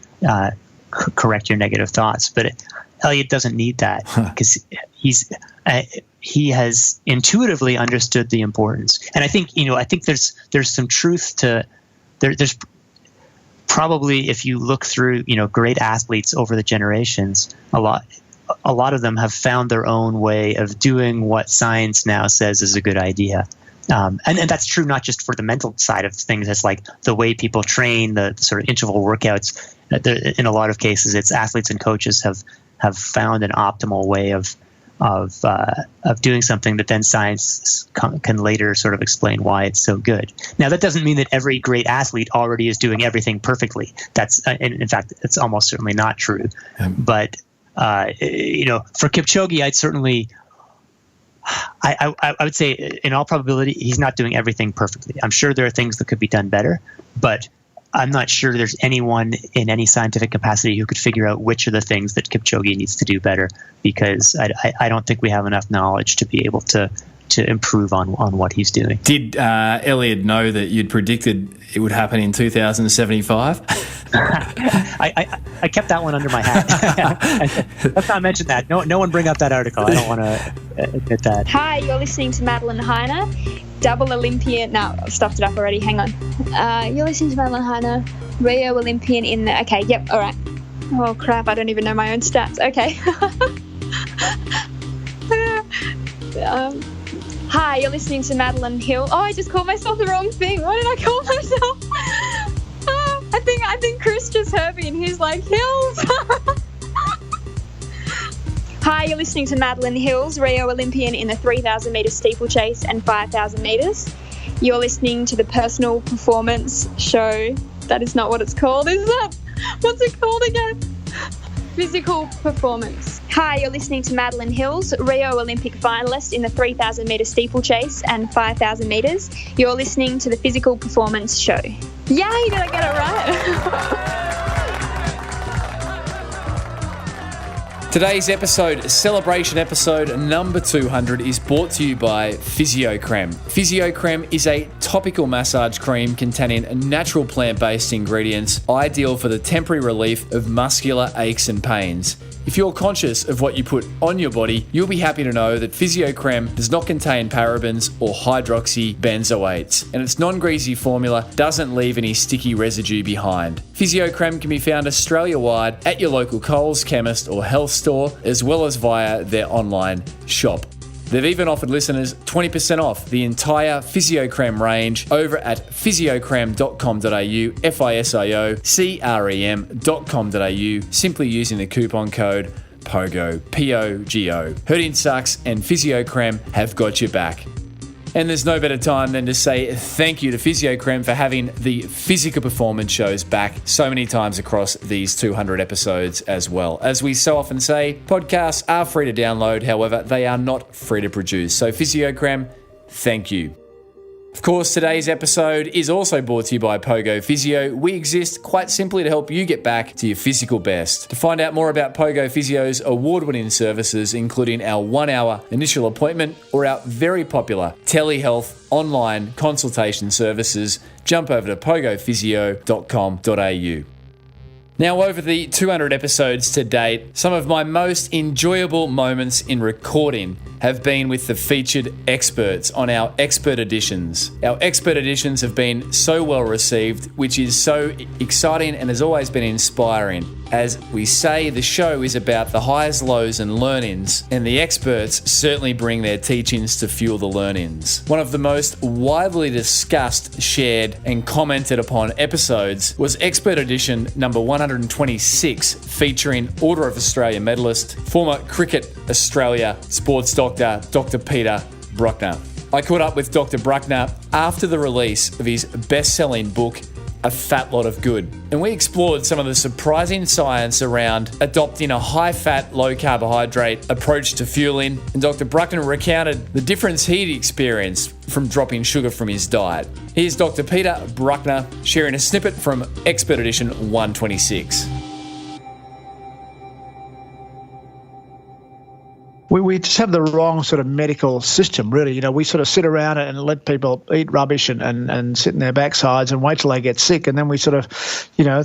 correct your negative thoughts. But Eliud doesn't need that because he has intuitively understood the importance. And I think there's some truth to there's probably if you look through, great athletes over the generations, a lot of them have found their own way of doing what science now says is a good idea. And that's true not just for the mental side of things. It's like the way people train, the sort of interval workouts. In a lot of cases, it's athletes and coaches have found an optimal way of doing something that then science can later sort of explain why it's so good. Now, that doesn't mean that every great athlete already is doing everything perfectly. That's, in fact, it's almost certainly not true. But for Kipchoge, I would say in all probability, he's not doing everything perfectly. I'm sure there are things that could be done better, but I'm not sure there's anyone in any scientific capacity who could figure out which are the things that Kipchoge needs to do better, because I don't think we have enough knowledge to be able to improve on what he's doing. Did Elliot know that you'd predicted it would happen in 2075? I kept that one under my hat. Let's not mention that. No one bring up that article. I don't want to admit that. Hi, you're listening to Madeline Heiner, double Olympian. No, I've stuffed it up already. Hang on. You're listening to Madeline Heiner, Rio Olympian in the... Okay, yep, all right. Oh, crap, I don't even know my own stats. Okay. Hi, you're listening to Madeline Hill. Oh, I just called myself the wrong thing. What did I call myself? I think Chris just heard me and he's like, Hills. Hi, you're listening to Madeline Hills, Rio Olympian in the 3,000 metre steeplechase and 5,000 metres. You're listening to the Personal Performance Show. That is not what it's called, is it? What's it called again? Physical Performance. Hi, you're listening to Madeline Hills, Rio Olympic finalist in the 3,000 metre steeplechase and 5,000 metres. You're listening to the Physical Performance Show. Yay, did I get it right? Today's celebration episode number 200, is brought to you by fisiocrem. Fisiocrem is a topical massage cream containing natural plant-based ingredients, ideal for the temporary relief of muscular aches and pains. If you're conscious of what you put on your body, you'll be happy to know that fisiocrem does not contain parabens or hydroxybenzoates, and its non-greasy formula doesn't leave any sticky residue behind. Fisiocrem can be found Australia-wide at your local Coles, chemist or health store, as well as via their online shop. They've even offered listeners 20% off the entire Fisiocrem range over at fisiocrem.com.au, fisiocrem.com.au, simply using the coupon code POGO, P-O-G-O. Hurting Sucks and Fisiocrem have got your back. And there's no better time than to say thank you to Fisiocrem for having the physical performance shows back so many times across these 200 episodes as well. As we so often say, podcasts are free to download, however, they are not free to produce. So Fisiocrem, thank you. Of course, today's episode is also brought to you by Pogo Physio. We exist quite simply to help you get back to your physical best. To find out more about Pogo Physio's award-winning services, including our 1-hour initial appointment or our very popular telehealth online consultation services, jump over to pogophysio.com.au. Now, over the 200 episodes to date, some of my most enjoyable moments in recording have been with the featured experts on our expert editions. Our expert editions have been so well received, which is so exciting and has always been inspiring. As we say, the show is about the highs, lows and learnings, and the experts certainly bring their teachings to fuel the learnings. One of the most widely discussed, shared and commented upon episodes was expert edition number 126, featuring Order of Australia medalist, former Cricket Australia sports doctor, Dr. Peter Bruckner. I caught up with Dr. Bruckner after the release of his best-selling book, A Fat Lot of Good. And we explored some of the surprising science around adopting a high-fat, low-carbohydrate approach to fueling. And Dr. Bruckner recounted the difference he'd experienced from dropping sugar from his diet. Here's Dr. Peter Bruckner sharing a snippet from Expert Edition 126. We just have the wrong sort of medical system, really. You know, we sort of sit around and let people eat rubbish and sit in their backsides and wait till they get sick, and then we sort of,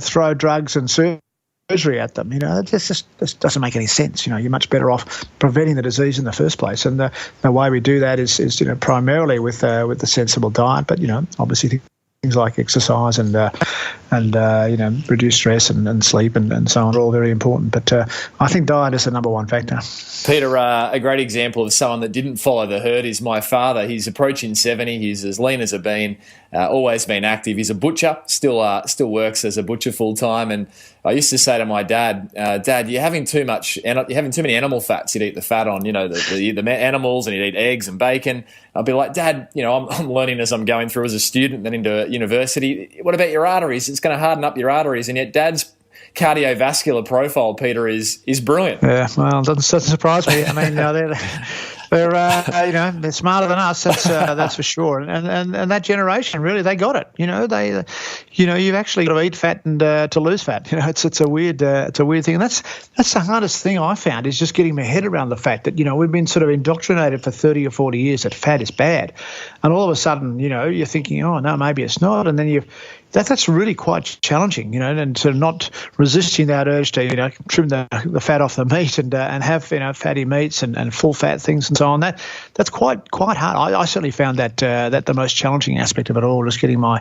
throw drugs and surgery at them. It just doesn't make any sense. You're much better off preventing the disease in the first place, and the way we do that is primarily with a sensible diet. But obviously like exercise and reduce stress and sleep and so on are all very important. But I think diet is the number one factor. Peter, a great example of someone that didn't follow the herd is my father. He's approaching 70. He's as lean as a bean, always been active. He's a butcher, still works as a butcher full time. And I used to say to my dad, Dad, you're having too many animal fats. You'd eat the fat on, the animals, and you'd eat eggs and bacon. I'd be like, Dad, I'm learning as I'm going through as a student, then into university. What about your arteries? It's going to harden up your arteries. And yet Dad's cardiovascular profile, Peter, is brilliant. Yeah, well, doesn't surprise me. I mean, they're smarter than us. That's for sure. And that generation really, they got it. You've actually got to eat fat and to lose fat. It's a weird thing. And that's the hardest thing I found, is just getting my head around the fact that we've been sort of indoctrinated for 30 or 40 years that fat is bad, and all of a sudden you're thinking, oh no, maybe it's not, and then that's really quite challenging, and sort of not resisting that urge to, trim the fat off the meat and have, fatty meats and full fat things and so on. That's quite hard. I certainly found that the most challenging aspect of it all, just getting my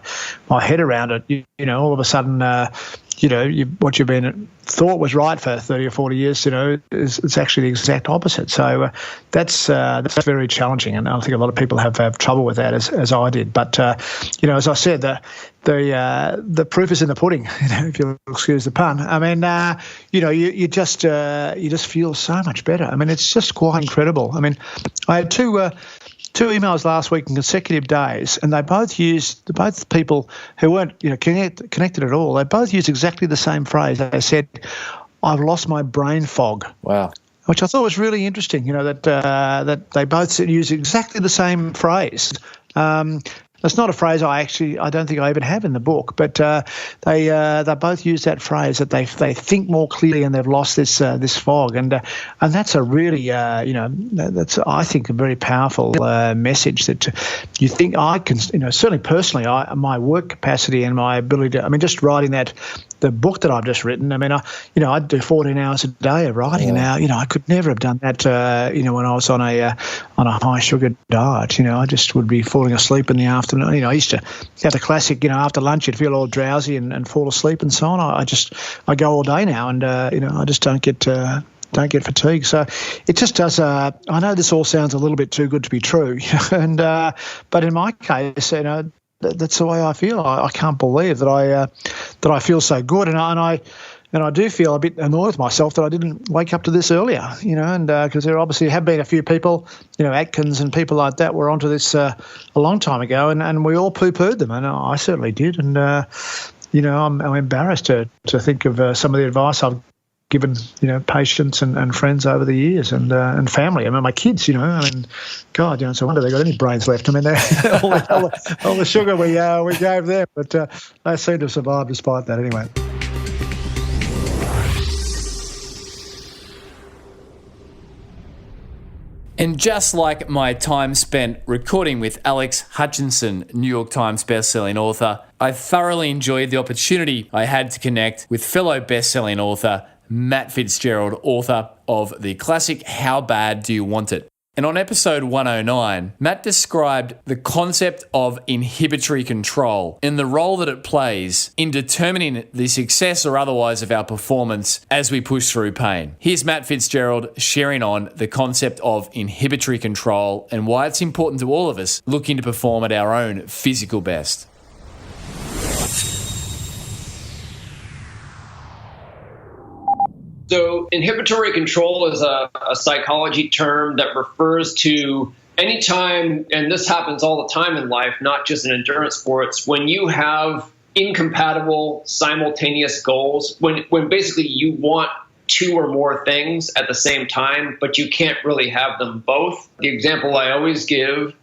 head around it. All of a sudden, what you've been thought was right for 30 or 40 years, it's actually the exact opposite. So that's very challenging, and I think a lot of people have trouble with that, as I did. But as I said, the proof is in the pudding, if you'll excuse the pun. I mean, you just feel so much better. I mean, it's just quite incredible. I mean, I had two emails last week in consecutive days, and they both people who weren't connected at all. They both used exactly the same phrase. They said, "I've lost my brain fog." Wow. Which I thought was really interesting. That they both use exactly the same phrase. That's not a phrase I don't think I even have in the book, but they both use that phrase, that they think more clearly and they've lost this fog, and that's a really that's, I think, a very powerful message, that you think I can, certainly personally, my work capacity and my ability to, just writing the book that I've just written. I mean, I do 14 hours a day of writing now. I could never have done that. When I was on a high sugar diet. I just would be falling asleep in the afternoon. I used to have the classic. After lunch, you'd feel all drowsy and fall asleep and so on. I go all day now, and I just don't get fatigued. So it just does. I know this all sounds a little bit too good to be true, and but in my case, that's the way I feel. I can't believe that I feel so good, and I do feel a bit annoyed with myself that I didn't wake up to this earlier, and because there obviously have been a few people, Atkins and people like that were onto this a long time ago, and we all poo-pooed them, and I certainly did, and I'm embarrassed to think of some of the advice I've given, patients and friends over the years, and family. My kids, God, it's a wonder they got any brains left. They're all the sugar we gave them, but they seem to have survived despite that anyway. And just like my time spent recording with Alex Hutchinson, New York Times bestselling author, I thoroughly enjoyed the opportunity I had to connect with fellow bestselling author Matt Fitzgerald, author of the classic How Bad Do You Want It? And on episode 109, Matt described the concept of inhibitory control and the role that it plays in determining the success or otherwise of our performance as we push through pain. Here's Matt Fitzgerald sharing on the concept of inhibitory control and why it's important to all of us looking to perform at our own physical best. So inhibitory control is a psychology term that refers to any time, and this happens all the time in life, not just in endurance sports, when you have incompatible simultaneous goals, when basically you want two or more things at the same time, but you can't really have them both. The example I always give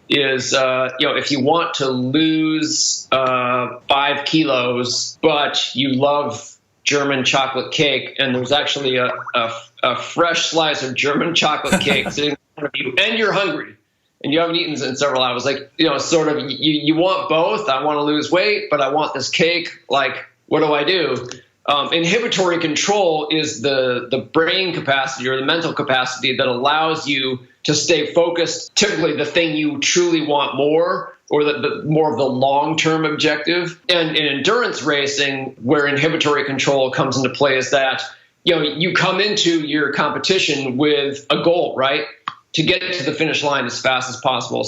is, if you want to lose 5 kilos, but you love German chocolate cake, and there's actually a fresh slice of German chocolate cake sitting in front of you, and you're hungry, and you haven't eaten in several hours. Sort of, you want both. I want to lose weight, but I want this cake. What do I do? Inhibitory control is the brain capacity or the mental capacity that allows you to stay focused, typically the thing you truly want more, or the more of the long-term objective. And in endurance racing, where inhibitory control comes into play is that, you come into your competition with a goal, right? To get to the finish line as fast as possible,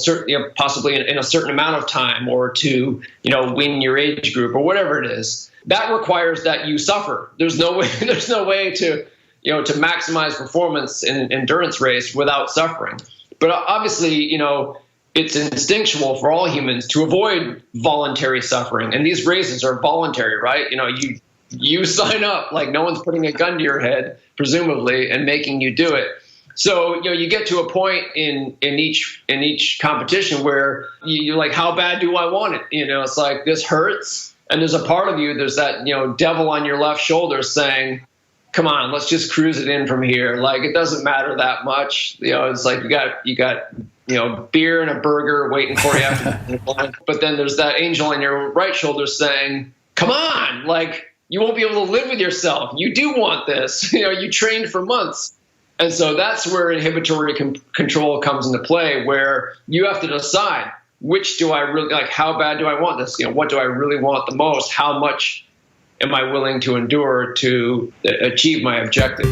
possibly in a certain amount of time, or to, win your age group or whatever it is. That requires that you suffer. There's no way to, to maximize performance in an endurance race without suffering. But obviously, it's instinctual for all humans to avoid voluntary suffering. And these races are voluntary, right? You sign up, like no one's putting a gun to your head, presumably, and making you do it. So, you get to a point in each competition where you're like, how bad do I want it? It's like, this hurts. And there's a part of you, there's that, devil on your left shoulder saying, come on, let's just cruise it in from here. Like, it doesn't matter that much. It's like you got beer and a burger waiting for you after the line. But then there's that angel on your right shoulder saying, come on, like, you won't be able to live with yourself. You do want this. You trained for months. And so that's where inhibitory control comes into play, where you have to decide, which do I really like? How bad do I want this? What do I really want the most? How much am I willing to endure to achieve my objective?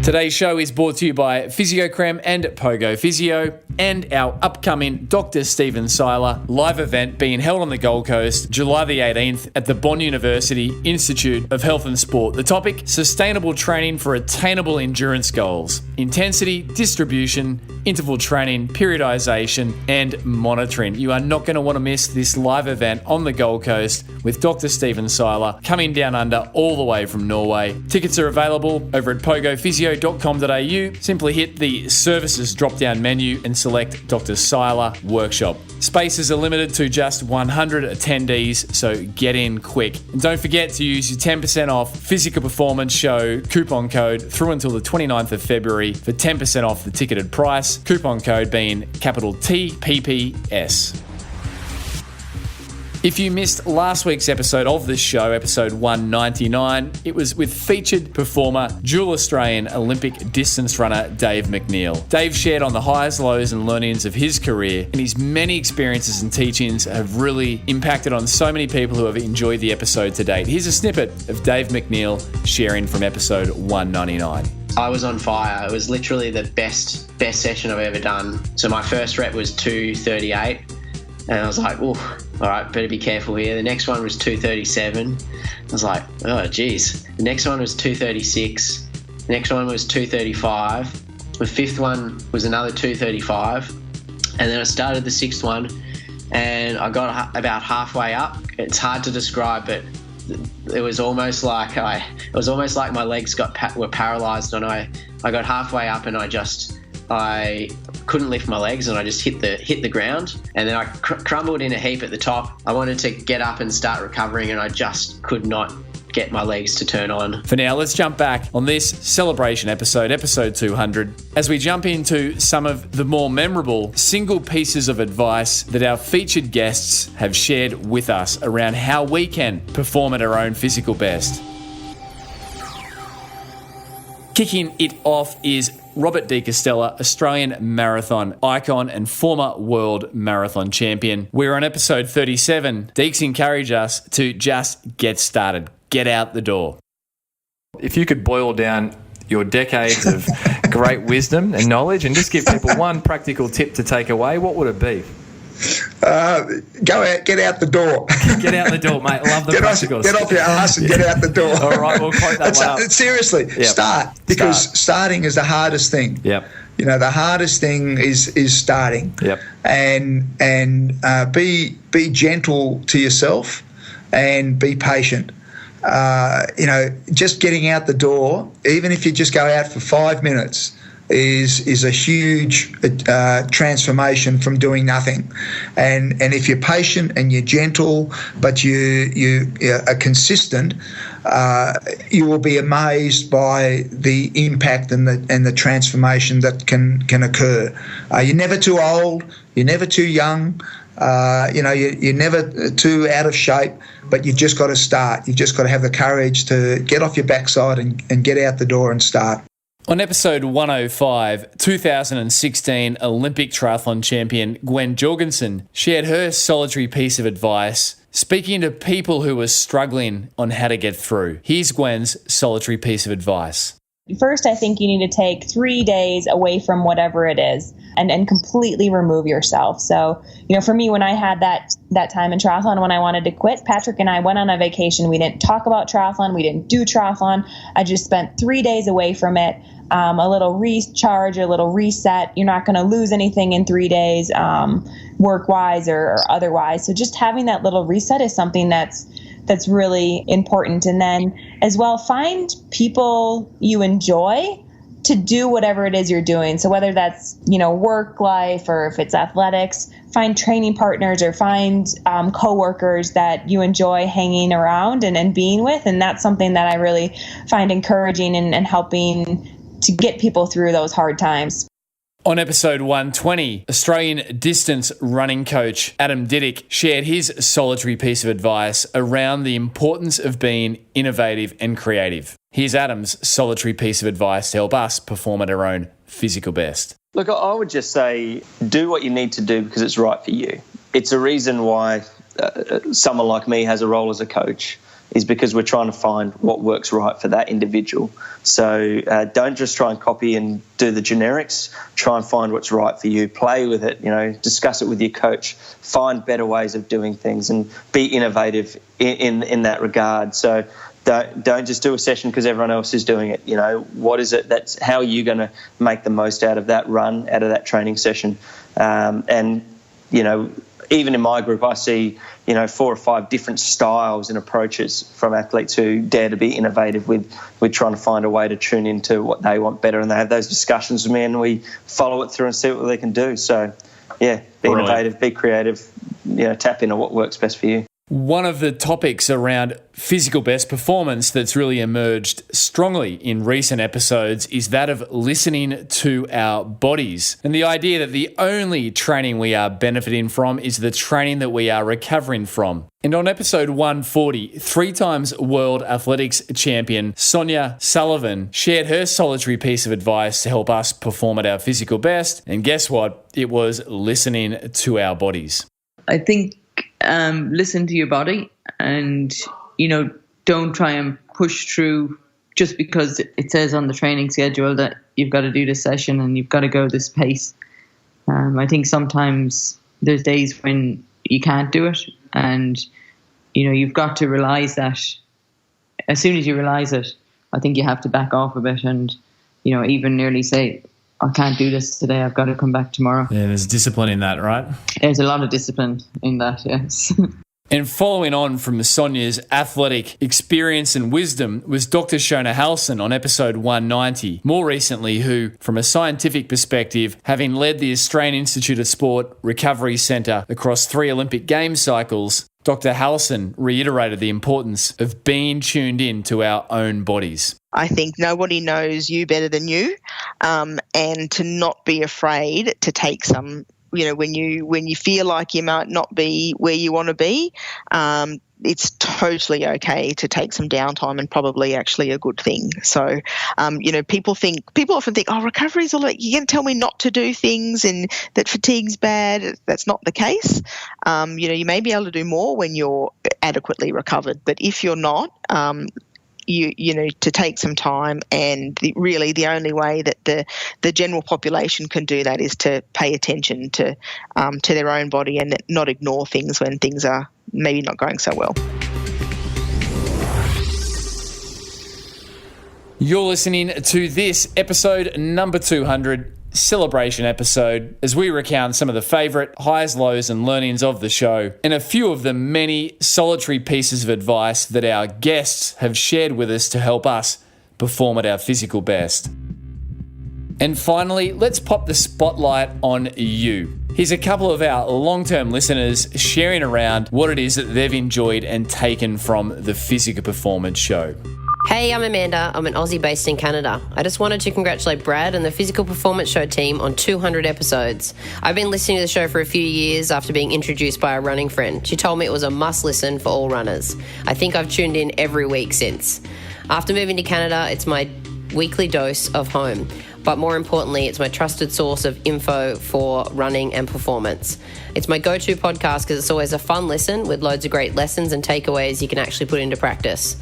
Today's show is brought to you by Fisiocrem and Pogo Physio, and our upcoming Dr. Stephen Seiler live event being held on the Gold Coast, July the 18th at the Bond University Institute of Health and Sport. The topic, sustainable training for attainable endurance goals, intensity, distribution, interval training, periodization, and monitoring. You are not going to want to miss this live event on the Gold Coast with Dr. Stephen Seiler coming down under all the way from Norway. Tickets are available over at pogophysio.com.au. Simply hit the services drop-down menu and select Dr. Seiler Workshop. Spaces are limited to just 100 attendees, so get in quick. And don't forget to use your 10% off Physical Performance Show coupon code through until the 29th of February for 10% off the ticketed price. Coupon code being capital TPPS. If you missed last week's episode of this show, episode 199, it was with featured performer, dual Australian Olympic distance runner Dave McNeil. Dave shared on the highs, lows and learnings of his career, and his many experiences and teachings have really impacted on so many people who have enjoyed the episode to date. Here's a snippet of Dave McNeil sharing from episode 199. I was on fire. It was literally the best session I've ever done. So my first rep was 2:38. And I was like, oh, all right, better be careful here. The next one was 2:37. I was like, oh, geez. The next one was 2:36. The next one was 2:35. The fifth one was another 2:35. And then I started the sixth one, and I got about halfway up. It's hard to describe, but it was almost like my legs were paralyzed, and I got halfway up, and I couldn't lift my legs, and I just hit the ground, and then I crumbled in a heap at the top. I wanted to get up and start recovering, and I just could not get my legs to turn on. For now, let's jump back on this celebration episode 200, as we jump into some of the more memorable single pieces of advice that our featured guests have shared with us around how we can perform at our own physical best. Kicking it off is Robert De Castella, Australian marathon icon and former world marathon champion. We're on episode 37. Deeks encouraged us to just get started, get out the door. If you could boil down your decades of great wisdom and knowledge and just give people one practical tip to take away, what would it be? Go out, get out the door. Get out the door, mate. Love the practicals. Get off your ass and get out the door. All right, we'll quote that one up. Seriously, start, because starting is the hardest thing. Yep. You know, the hardest thing is starting. Yep. And be gentle to yourself and be patient. Just getting out the door, even if you just go out for 5 minutes, is a huge transformation from doing nothing. And if you're patient and you're gentle, but you are consistent, you will be amazed by the impact and the transformation that can occur. You're never too old. You're never too young. You're never too out of shape, but you just got to start. You just got to have the courage to get off your backside and get out the door and start. On episode 105, 2016 Olympic triathlon champion Gwen Jorgensen shared her solitary piece of advice, speaking to people who were struggling on how to get through. Here's Gwen's solitary piece of advice. First, I think you need to take 3 days away from whatever it is and completely remove yourself. So, for me, when I had that time in triathlon, when I wanted to quit, Patrick and I went on a vacation. We didn't talk about triathlon. We didn't do triathlon. I just spent 3 days away from it. A little recharge, a little reset. You're not going to lose anything in 3 days, work-wise or otherwise. So just having that little reset is something that's really important. And then as well, find people you enjoy to do whatever it is you're doing. So whether that's, work life or if it's athletics, find training partners or find coworkers that you enjoy hanging around and being with. And that's something that I really find encouraging and helping to get people through those hard times. On episode 120, Australian distance running coach Adam Diddick shared his solitary piece of advice around the importance of being innovative and creative. Here's Adam's solitary piece of advice to help us perform at our own physical best. Look, I would just say do what you need to do because it's right for you. It's a reason why someone like me has a role as a coach, is because we're trying to find what works right for that individual. So don't just try and copy and do the generics. Try and find what's right for you. Play with it, discuss it with your coach. Find better ways of doing things and be innovative in that regard. So don't just do a session because everyone else is doing it. What is it? That's how are you going to make the most out of that run, out of that training session. Even in my group, I see, 4 or 5 different styles and approaches from athletes who dare to be innovative with trying to find a way to tune into what they want better. And they have those discussions with me and we follow it through and see what they can do. So, be innovative, be creative, tap into what works best for you. One of the topics around physical best performance that's really emerged strongly in recent episodes is that of listening to our bodies. And the idea that the only training we are benefiting from is the training that we are recovering from. And on episode 140, 3 times world athletics champion Sonia Sullivan shared her solitary piece of advice to help us perform at our physical best. And guess what? It was listening to our bodies. I think listen to your body and, don't try and push through just because it says on the training schedule that you've got to do this session and you've got to go this pace. I think sometimes there's days when you can't do it and, you've got to realise that as soon as you realise it, I think you have to back off a bit and, even nearly say, I can't do this today, I've got to come back tomorrow. Yeah, there's discipline in that, right? There's a lot of discipline in that, yes. And following on from Sonia's athletic experience and wisdom was Dr. Shona Halson on episode 190. More recently, who, from a scientific perspective, having led the Australian Institute of Sport Recovery Centre across 3 Olympic Games cycles, Dr. Halson reiterated the importance of being tuned in to our own bodies. I think nobody knows you better than you, and to not be afraid to take some, when you feel like you might not be where you want to be, it's totally okay to take some downtime and probably actually a good thing. So, people often think, recovery is all about, you're going to tell me not to do things and that fatigue's bad. That's not the case. You may be able to do more when you're adequately recovered, but if you're not, you know, to take some time, and really the only way that the general population can do that is to pay attention to their own body and not ignore things when things are maybe not going so well. You're listening to this episode number 200 celebration episode as we recount some of the favourite highs, lows and learnings of the show and a few of the many solitary pieces of advice that our guests have shared with us to help us perform at our physical best. And finally, let's pop the spotlight on you. Here's a couple of our long-term listeners sharing around what it is that they've enjoyed and taken from the Physical Performance Show. Hey, I'm Amanda. I'm an Aussie based in Canada. I just wanted to congratulate Brad and the Physical Performance Show team on 200 episodes. I've been listening to the show for a few years after being introduced by a running friend. She told me it was a must listen for all runners. I think I've tuned in every week since. After moving to Canada, it's my weekly dose of home. But more importantly, it's my trusted source of info for running and performance. It's my go-to podcast because it's always a fun listen with loads of great lessons and takeaways you can actually put into practice.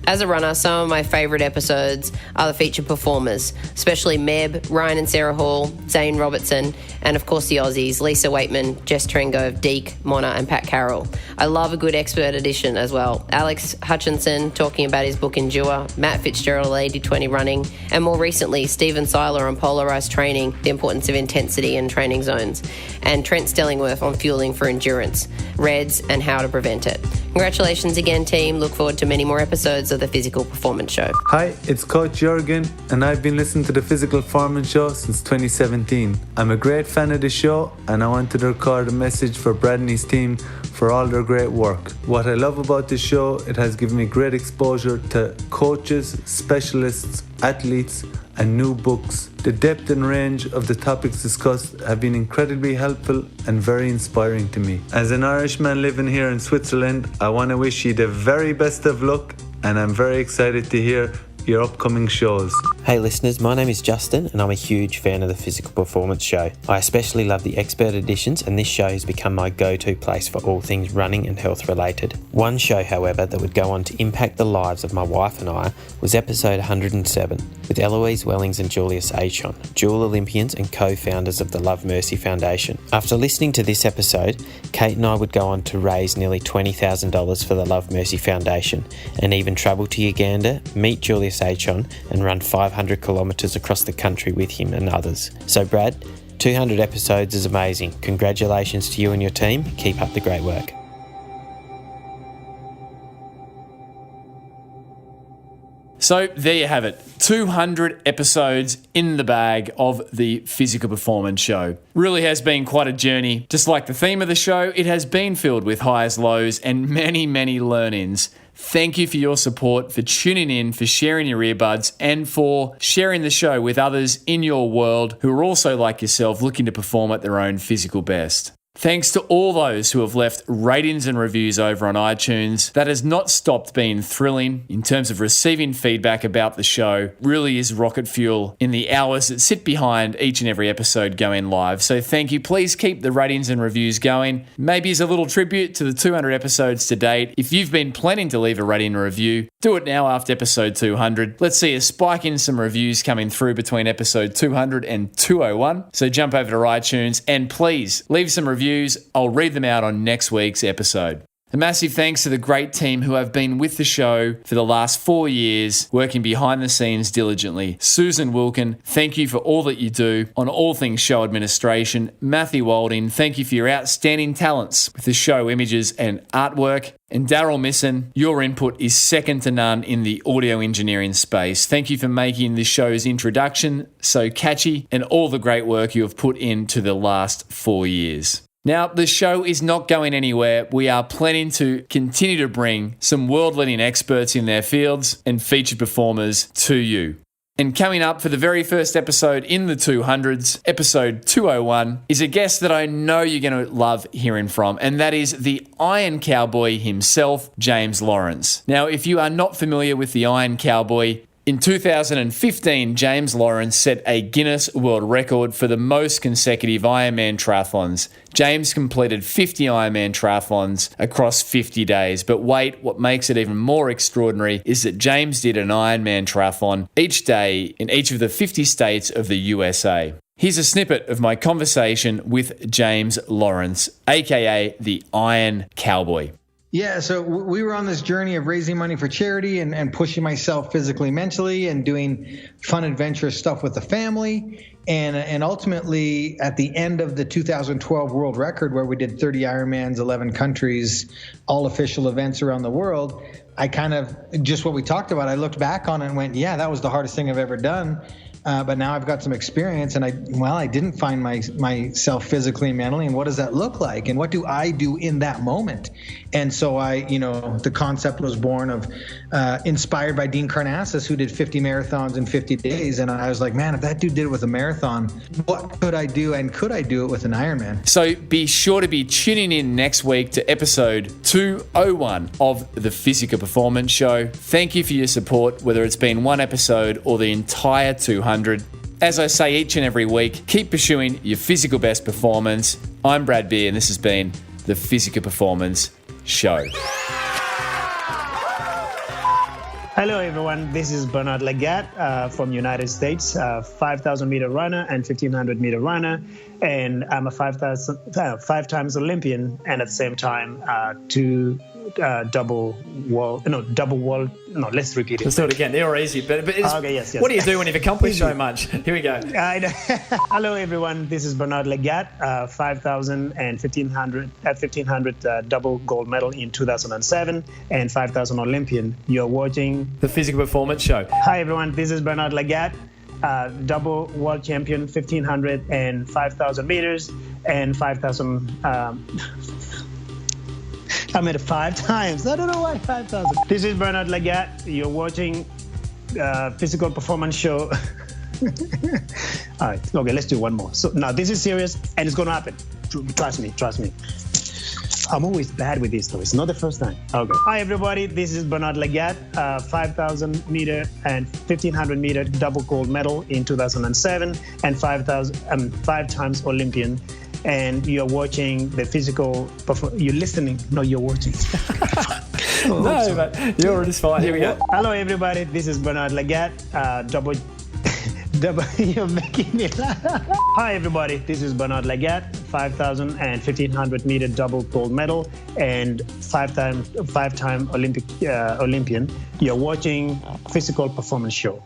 As a runner, some of my favourite episodes are the featured performers, especially Meb, Ryan and Sarah Hall, Zane Robertson, and of course the Aussies, Lisa Waitman, Jess Trengove, Deke, Mona and Pat Carroll. I love a good expert edition as well. Alex Hutchinson talking about his book Endure, Matt Fitzgerald 80-20 running, and more recently Stephen Seiler on polarised training, the importance of intensity and training zones, and Trent Stellingworth on fueling for endurance, REDS and how to prevent it. Congratulations again, team. Look forward to many more episodes of the Physical Performance Show. Hi, it's Coach Jürgen, and I've been listening to the Physical Performance Show since 2017. I'm a great fan of the show, and I wanted to record a message for Brad and his team for all their great work. What I love about the show, it has given me great exposure to coaches, specialists, athletes, and new books. The depth and range of the topics discussed have been incredibly helpful and very inspiring to me. As an Irishman living here in Switzerland, I want to wish you the very best of luck, and I'm very excited to hear your upcoming shows. Hey listeners, my name is Justin and I'm a huge fan of the Physical Performance Show. I especially love the expert editions, and this show has become my go-to place for all things running and health related. One show, however, that would go on to impact the lives of my wife and I was episode 107 with Eloise Wellings and Julius Achon, dual Olympians and co-founders of the Love Mercy Foundation. After listening to this episode, Kate and I would go on to raise nearly $20,000 for the Love Mercy Foundation and even travel to Uganda, meet Julius Achon and run 500 kilometres across the country with him and others. So Brad, 200 episodes is amazing. Congratulations to you and your team. Keep up the great work. So there you have it, 200 episodes in the bag of the Physical Performance Show. Really has been quite a journey. Just like the theme of the show, it has been filled with highs, lows, and many, many learn-ins. Thank you for your support, for tuning in, for sharing your earbuds, and for sharing the show with others in your world who are also like yourself looking to perform at their own physical best. Thanks to all those who have left ratings and reviews over on iTunes. That has not stopped being thrilling in terms of receiving feedback about the show. Really is rocket fuel in the hours that sit behind each and every episode going live. So thank you. Please keep the ratings and reviews going. Maybe as a little tribute to the 200 episodes to date. If you've been planning to leave a rating and review, do it now after episode 200. Let's see a spike in some reviews coming through between episode 200 and 201. So jump over to iTunes and please leave some reviews. I'll read them out on next week's episode. A massive thanks to the great team who have been with the show for the last 4 years, working behind the scenes diligently. Susan Wilkin, thank you for all that you do on all things show administration. Matthew Walding, thank you for your outstanding talents with the show images and artwork. And Daryl Misson, your input is second to none in the audio engineering space. Thank you for making the show's introduction so catchy and all the great work you have put into the last 4 years. Now, the show is not going anywhere. We are planning to continue to bring some world-leading experts in their fields and featured performers to you. And coming up for the very first episode in the 200s, episode 201, is a guest that I know you're going to love hearing from, and that is the Iron Cowboy himself, James Lawrence. Now, if you are not familiar with the Iron Cowboy, in 2015, James Lawrence set a Guinness World Record for the most consecutive Ironman triathlons. James completed 50 Ironman triathlons across 50 days. But wait, what makes it even more extraordinary is that James did an Ironman triathlon each day in each of the 50 states of the USA. Here's a snippet of my conversation with James Lawrence, aka the Iron Cowboy. Yeah, so we were on this journey of raising money for charity and pushing myself physically, mentally, and doing fun, adventurous stuff with the family. And ultimately, at the end of the 2012 world record, where we did 30 Ironmans, 11 countries, all official events around the world, I kind of, just what we talked about, I looked back on it and went, yeah, that was the hardest thing I've ever done. but now I've got some experience, and I didn't find myself physically and mentally, and what does that look like, and what do I do in that moment? And so the concept was born of inspired by Dean Karnazes, who did 50 marathons in 50 days, and I was like, man, if that dude did it with a marathon, what could I do, and could I do it with an Ironman? So be sure to be tuning in next week to episode 201 of the Physical Performance Show. Thank you for your support, whether it's been one episode or the entire 200. As I say each and every week, keep pursuing your physical best performance. I'm Brad Beer, and this has been the Physical Performance Show. Hello, everyone. This is Bernard Lagat from United States, 5,000 meter runner and 1,500 meter runner. And I'm a 5 times Olympian, and at the same time, double world. Let's repeat it. Let's do it again. They're easy, but okay, yes. What do you do when you've accomplished so much? Here we go. Hello, everyone. This is Bernard Lagat, 5,000 and 1,500 double gold medal in 2007 and 5,000 Olympian. You're watching the Physical Performance Show. Hi, everyone. This is Bernard Lagat. Double world champion, 1,500 and 5,000 meters and 5,000. I made it 5 times. I don't know why 5,000. This is Bernard Lagat. You're watching Physical Performance Show. All right. Okay, let's do one more. So now this is serious, and it's going to happen. Trust me. I'm always bad with these stories. Not the first time. Okay. Hi, everybody. This is Bernard Lagat, 5,000 meter and 1,500 meter double gold medal in 2007 and 5 times Olympian. And you're watching the physical. You're listening. No, you're watching. No, but you're just fine. Here we go. Hello, everybody. This is Bernard Lagat, You're making me laugh. Hi, everybody. This is Bernard Lagat, 5,000 and 1,500 meter double gold medal and 5-time Olympian. You're watching Physical Performance Show.